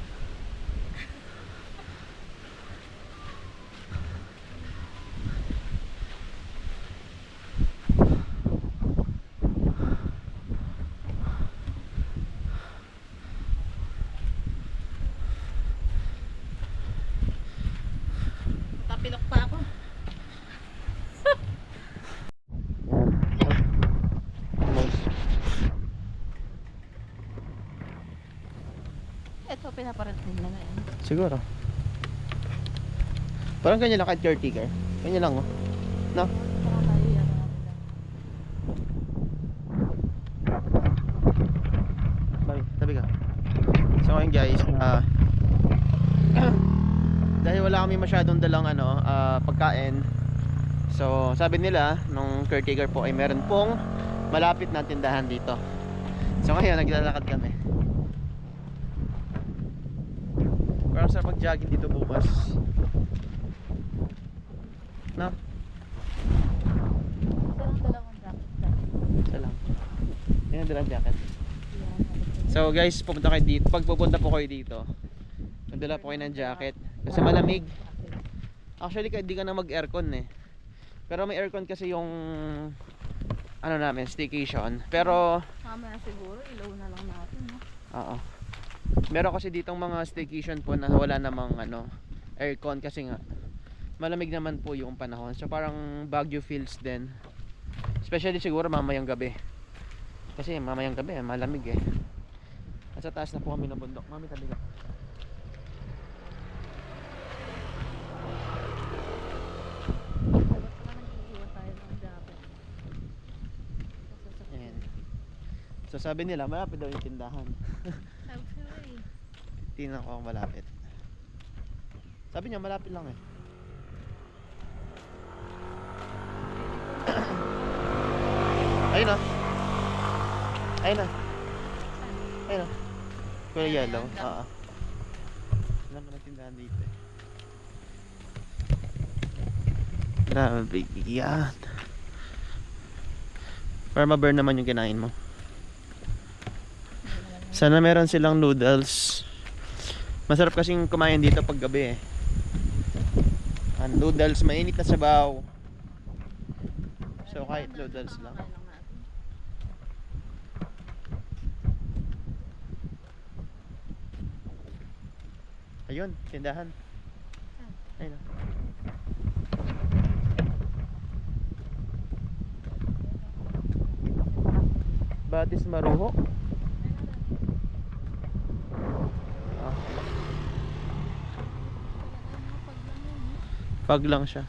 Tapilok pa ako. Ito, pinaparantin na ngayon. Siguro. Parang ganyan lang kahit caretaker. Ganyan lang, oh. No? Para tayo yan natin lang. Bye, tabi ka. So ngayon guys, dahil wala kami masyadong dalang pagkain. So sabi nila nung caretaker po ay meron pong malapit na tindahan dito. So ngayon naglalakad kami. Parang sarap mag-jogging dito bukas. No? Sarang dalawang jacket. Salam. Yan dalang jacket. So guys, pupunta kayo dito. Pag pupunta po kayo dito, magdala po kayo ng jacket kasi malamig. Actually, hindi ka na mag-aircon eh. Pero may aircon kasi yung ano namin, staycation. Pero Mamaya siguro, ilaw na lang natin. No? oo. Meron kasi ditong mga staycation po na wala namang aircon kasi nga malamig naman po yung panahon. So parang Baguio feels din. Especially siguro mamayang gabi. Kasi mamayang gabi malamig eh. At sa taas na po kami ng bundok. Mami, tabi ka. Dapat pala nag-iiwan tayo ng jacket. Ayan. So sabi nila, malapit daw yung tindahan. Sabi ko eh. Tingnan ko kung malapit. Sabi niya, malapit lang eh. Ayun na. Ayun na. Ayun na. Kulay yellow. Oo. Wala pa na tindahan dito eh. Grabe yan. Para ma-burn naman yung kinain mo. Sana meron silang noodles. Masarap kasing kumain dito pag gabi eh. Noodles, mainit na sabaw. So kahit noodles lang. Ayun, tindahan. Ayun. Batis Maruho. Ah. Pag lang siya.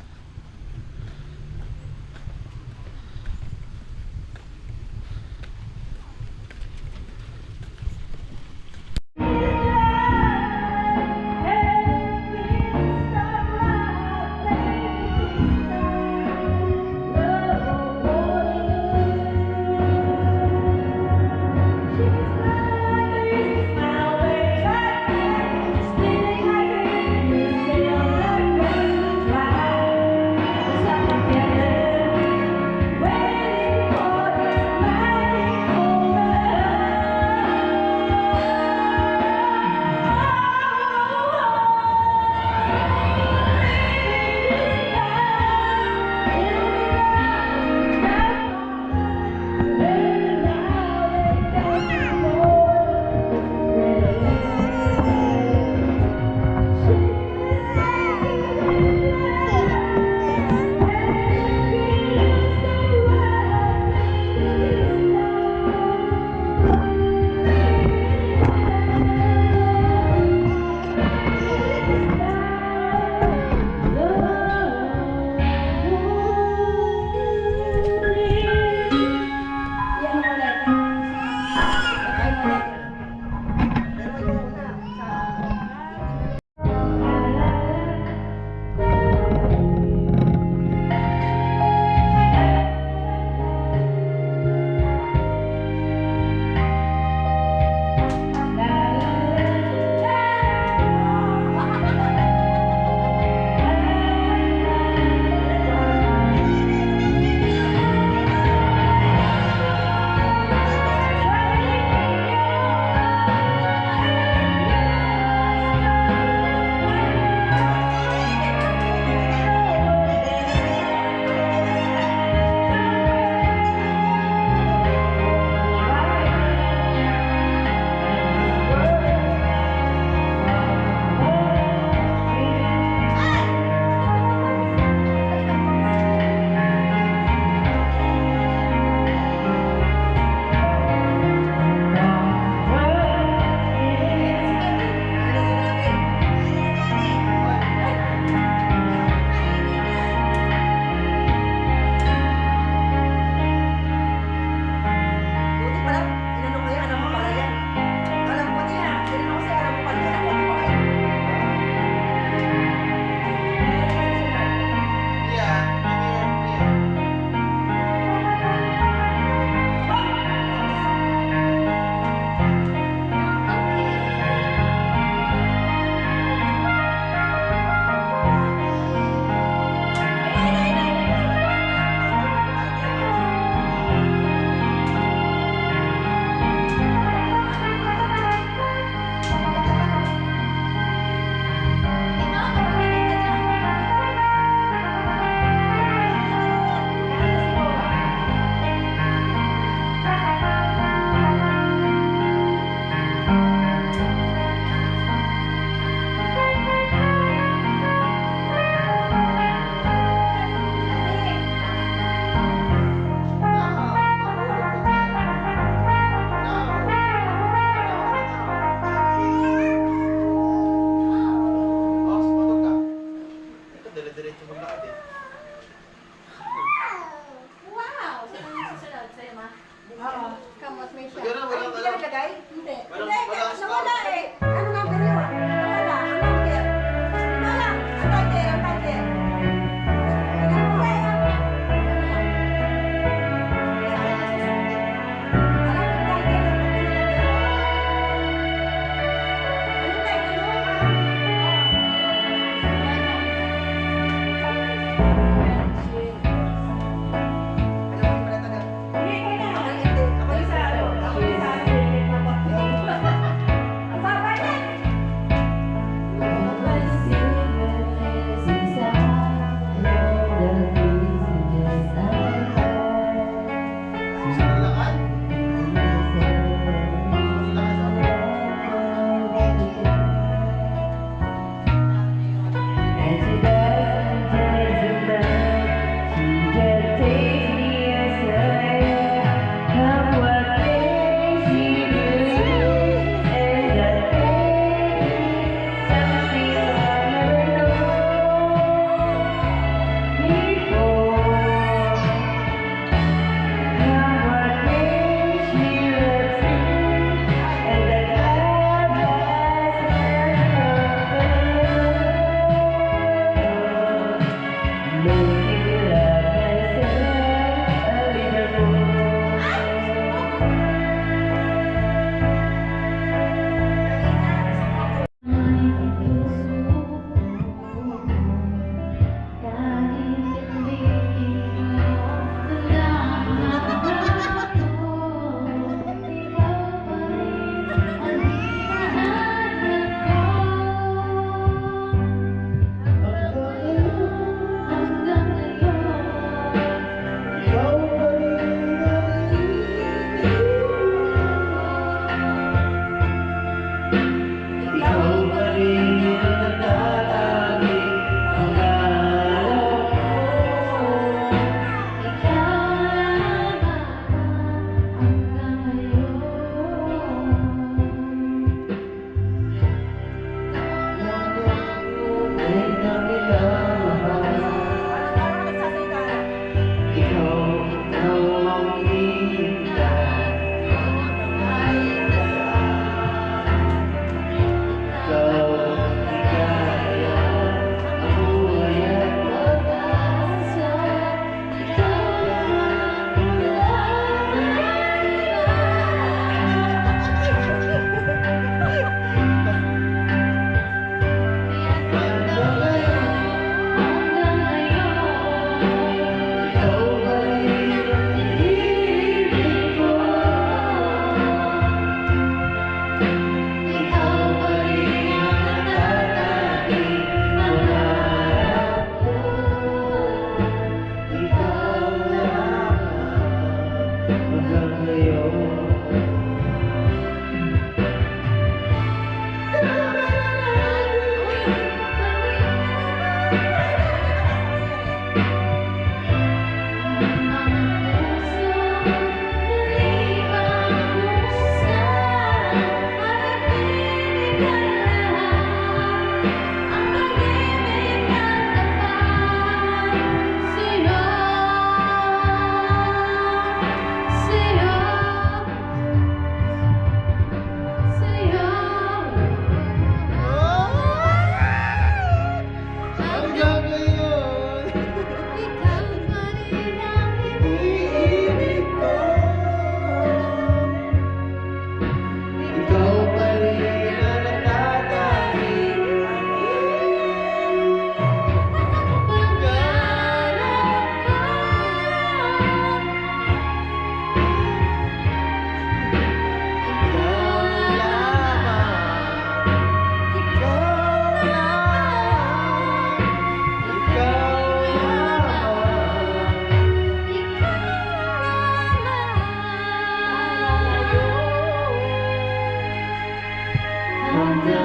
Ria.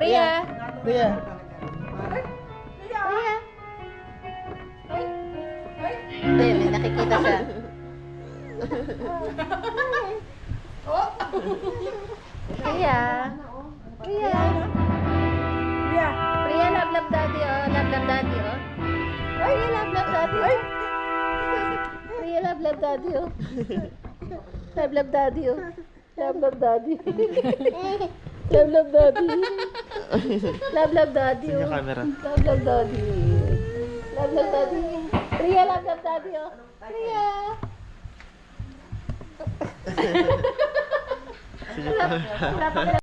Ria. Ria. Hindi, may nakikita siya. Ria. Ria. Ria, love love daddy, oh. Love love daddy, oh. Ria, love love daddy. Ria, love love daddy, oh. Love love daddy, oh. Love love daddy. Love love daddy. Love love daddy, oh. camera. Love love daddy. Love love daddy. Ria, love love daddy, oh. Ria. Wala pa ka.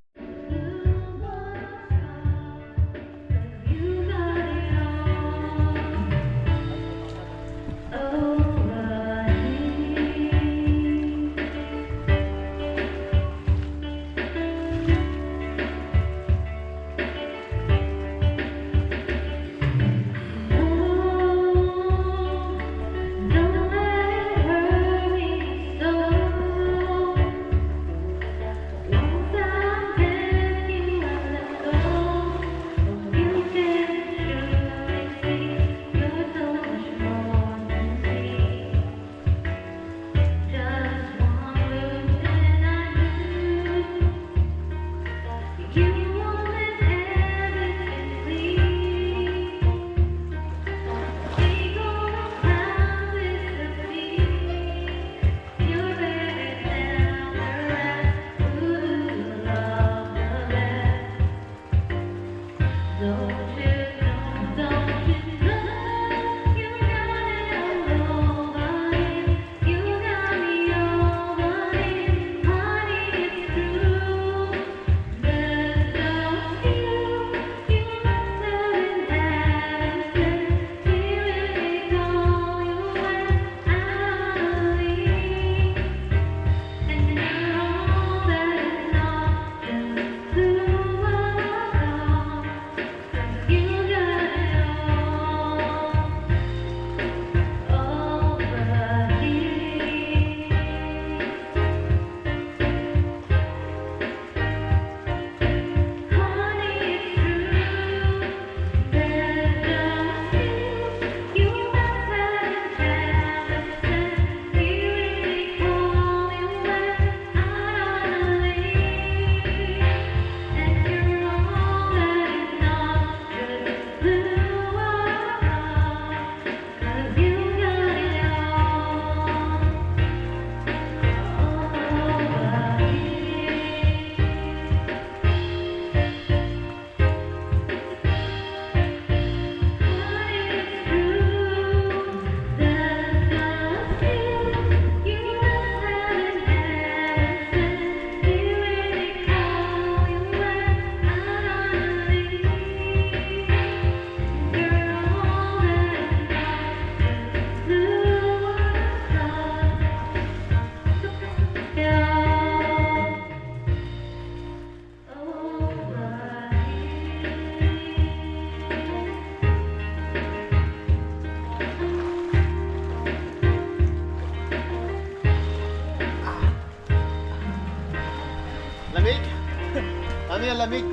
lamig.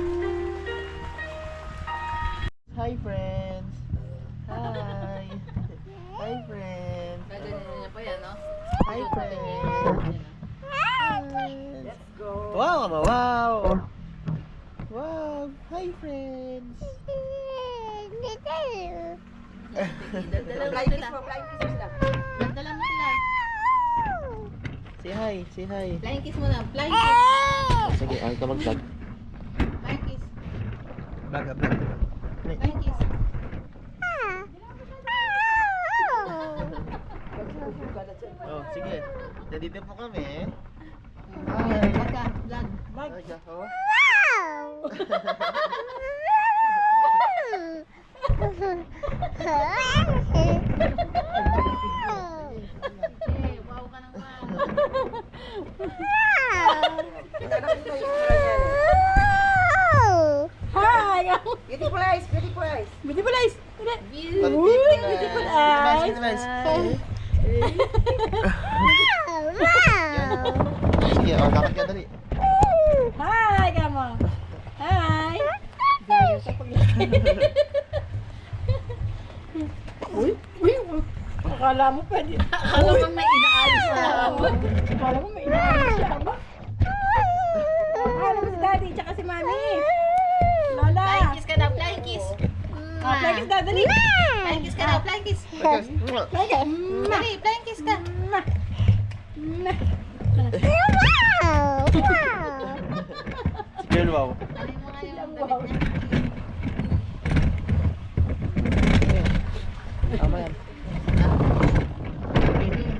Hi friends. Hi. Hi friends. Gaganyan niya pa yan, no? Hi friends. Let's go. Wow, wow. Wow. Hi friends. Dala mo sila. Say hi, say hi. Flying kiss mo na. Flying kiss. Sige, ay ka mag-vlog. Flying kiss. Vlog. Flying kiss. Oh, sige. Nandito po kami. Vlog ka. Vlog. Vlog ka, oh. Eh, wow ka naman. Hi! Beautiful eyes, beautiful eyes. Beautiful eyes! Beautiful. Beautiful eyes! Nice. Sige, lakad ka dali. Hi, kamo. Hi. Uy. Akala mo pwede. Akala mo may inaayos na ako. Akala mo may inaayos siya ako. Akala mo si daddy, tsaka si mami. Lola. Flying kiss ka daw, flying kiss. Flying kiss daw, dali. Flying kiss ka daw, flying kiss. Dali, flying kiss ka. Girl, wow. Ano yung mga yung damit niya? Tama yan.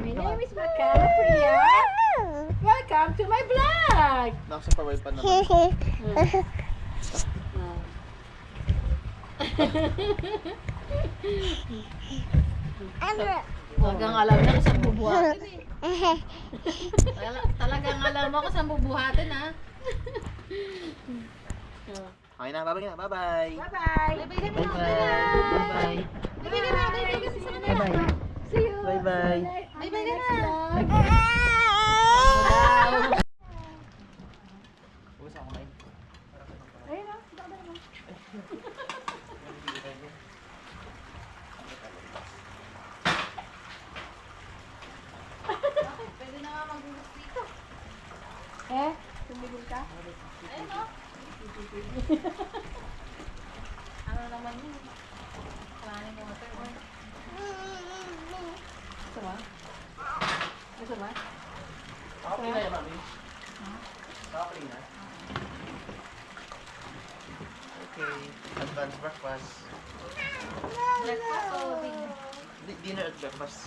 My name is Macau, Priya. Welcome to my vlog. Nakasapaway pa naman. Talagang alam na kung saan bubuhatin eh. Talagang alam mo kung saan bubuhatin ha. Okay na, bye-bye na. Bye-bye. Bye-bye. Bye-bye ka na. Bye-bye. Bye-bye ka na. Bye-bye ka sa kanila. Bye-bye. See you. Bye-bye. Bye-bye ka na. Ayun na. Pwede na nga magbuhos dito. Eh, tumigil ka? Ayun o. Ano naman yun? Planning mo ito. Gusto mo? Gusto mo? Okay na yan, mami. Okay na. Okay. Advance breakfast. Breakfast o dinner? Dinner at breakfast.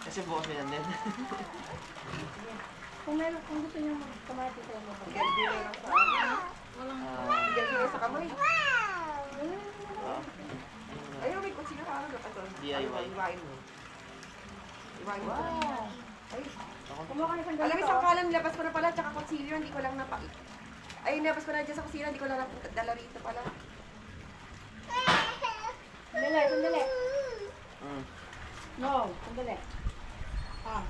Kasi bukas na yan din. Kung gusto niyo magkamati tayo mo. Walang Ayun, may kutsina ka. DIY. Wow. Kumuha ka na isang Alam mo, ganito. isang kalam, labas ko na pala, tsaka kutsilyo, hindi ko lang napaki. Ay, labas ko na dyan sa kusina, hindi ko lang dala rito pala. Sandali. Mm. No, sandali. Ah.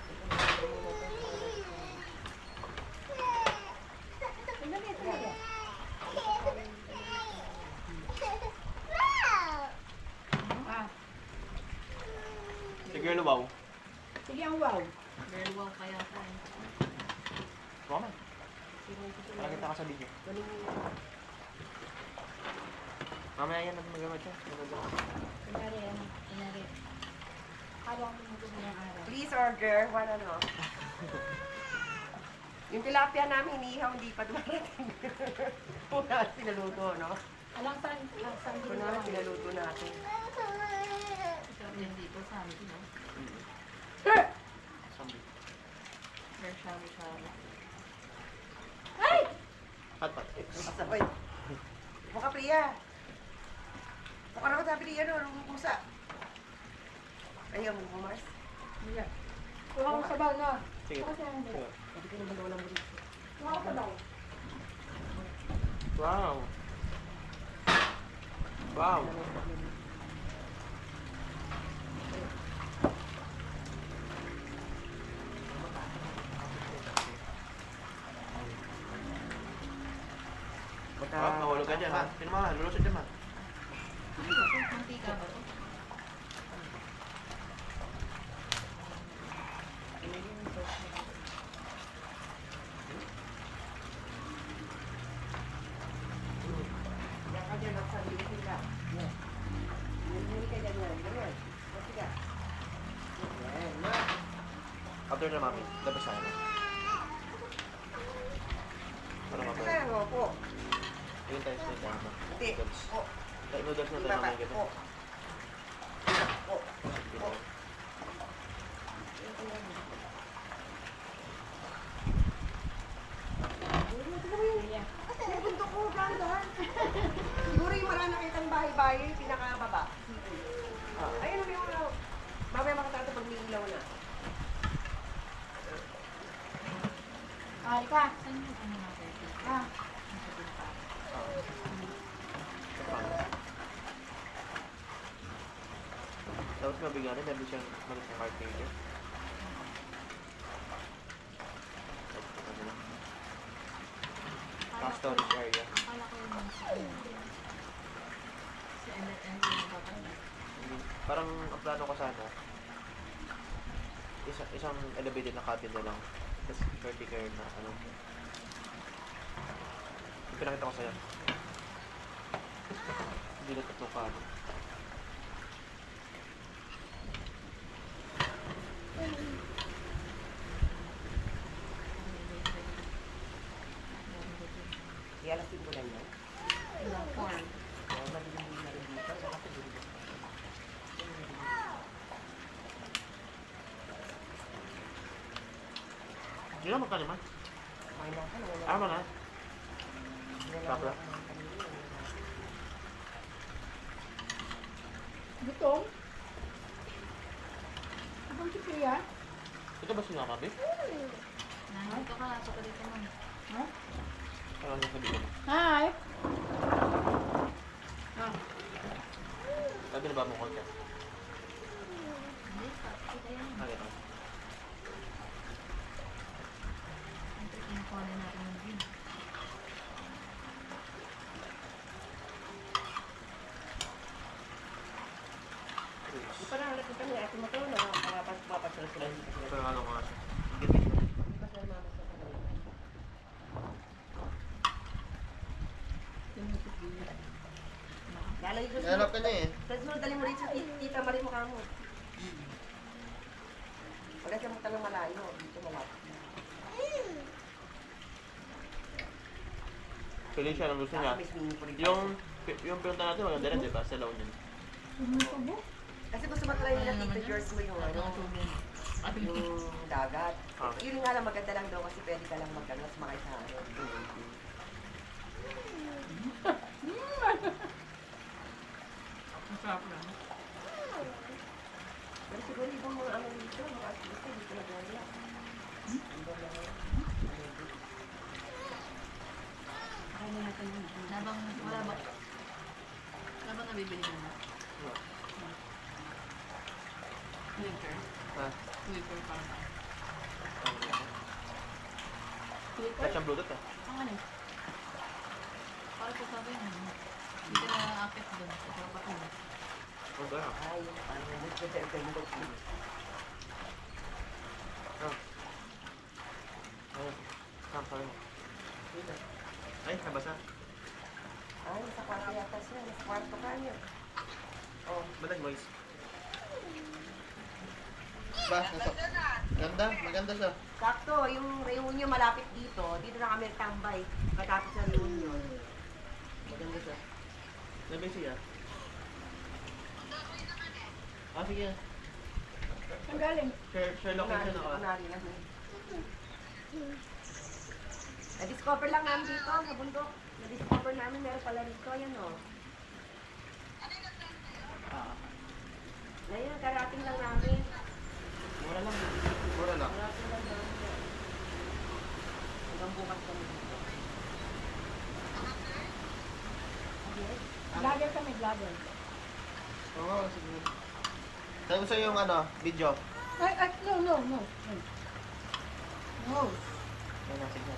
Sandali. Ah, Si girl, wow. sige ang wow. girl wow kaya ka eh. Mama. Parang kita ka sa video. Mamaya yan natin magawa siya. Kunyari. Habang tumutubo ng araw. Please order, one ano. Yung tilapia namin, inihaw, hindi pa dumarating. Una, sinaluto, no? Alang saan Una, sinaluto natin. Ikaw din dito sa amin, no? Zombie. Hair shower. Hot pot. Sabay. Mukha Priya. Mukha naman sa Priya, no? Nung pusa. Ayaw mo, Mars. Kuha ko sa bal, no? Sige. Kuha sa hindi. Sige. Kuha ko sa bal. Wow. Wow. Mahulog ka dyan, ha? Sino mga? Lulusot dyan, ma. Mantika ba to? Yan ka dyan, nagsabi sila. Hindi ka dyan, ganyan. Sige. Yan, na. After na, mami. Labas tayo na. Para Ito mabay. na, no, po. Yun tayo sa ito, ma. Hindi. Noodles. Po. Noodles na Iba tayo, pa. mami. Kita. Po. Po. Po. Yung bundok ko, dahan-dahan. Siguro yung wala nakitang bahay-bahay, yung pinakababa. Ayun yung mamaya makatato pag may ilaw na. Ah, ika. Saan yung ano natin? Ah. Tapos mabigyan rin, meron siyang malit na card painter. storage area. Parang ang plano ko sana, isang elevated na cabin na lang. Tapos vertical na ano. Yung pinakita ko sa'yo. Hindi na tatlong cabin. Ialasin ko lang yan. Kaya malilim na rin dito. Saka ko dito. Hindi na magkaliman. Ano na? Bakla. Gutom? Abang si Kuya? Ito ba sinakabi? Nandito ka, sa dito mo. Ha? Ano na sabi ko? Hi! Sabi na ba mo konti? Hindi, kita yan. Nakita. Kinukuha na natin yung view. Di pa nahalap kita ni ate mo to. Nakapapasal sila dito. Ito yung ano ko nga siya. Di pa sila mama sa kanila. Lalay ko Hanap ka niya eh. Tapos mo, dali mo rin sa tita Marie mukha mo. Wala siya magtanong malayo. Dito malapit. Pili siya ng gusto niya. May swimming pool dito. Yung pinunta natin maganda rin, di ba? Sa La Union. Kasi gusto matry nila Tito George mo yung ano, yung dagat. Ah. Yun nga lang maganda lang daw kasi pwede ka lang magkano sumakay sa ano. Pero siguro ibang mga ano dito, mga activity dito na gano'n. Nabang, wala ba? Wala ba nabibili mo na? Winter? Ha? Winter parang pa. Wala siyang Bluetooth eh. Ang ano? Para sa sabi mo. Hindi ka na-akit doon. Sa patulog. Oh, gano'n. Ay, ano, gusto sa Facebook. Ah. Ayun. Saan pa rin? Ay, nabasa. Ay, sa kwarto yata siya. Nasa kwarto ka niya. Oh, Ba't nag-noise? Ba? Ganda? Maganda siya. sakto, yung reunion malapit dito. Dito na kami tambay. Katapos sa reunion. Maganda siya. Nabi siya. Ah, sige. Ang galing. Share location ako. Kunwari lang. Na-discover lang namin dito sa bundok. Na-discover namin meron pala dito. Ayan o. Ngayon, karating lang namin. Mura lang. Mura lang. Karating lang namin. Hanggang bukas kami dito. Yes. Vlogger kami, vlogger. Oo, sige. Saan gusto yung ano, video? Ay, no. No. Ayun na, sige.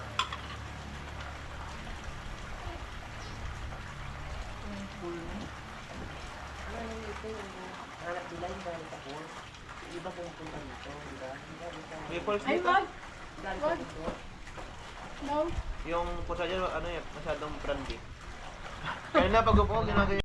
Ano yung ito yung hanap nila yung galing sa pool. Yung iba pumunta dito, di ba? May pulse Ay, dito? wag. Galing sa dito. No. Yung pusa dyan, ano yan, masyadong brandy. Kaya na pag upo, ginagawa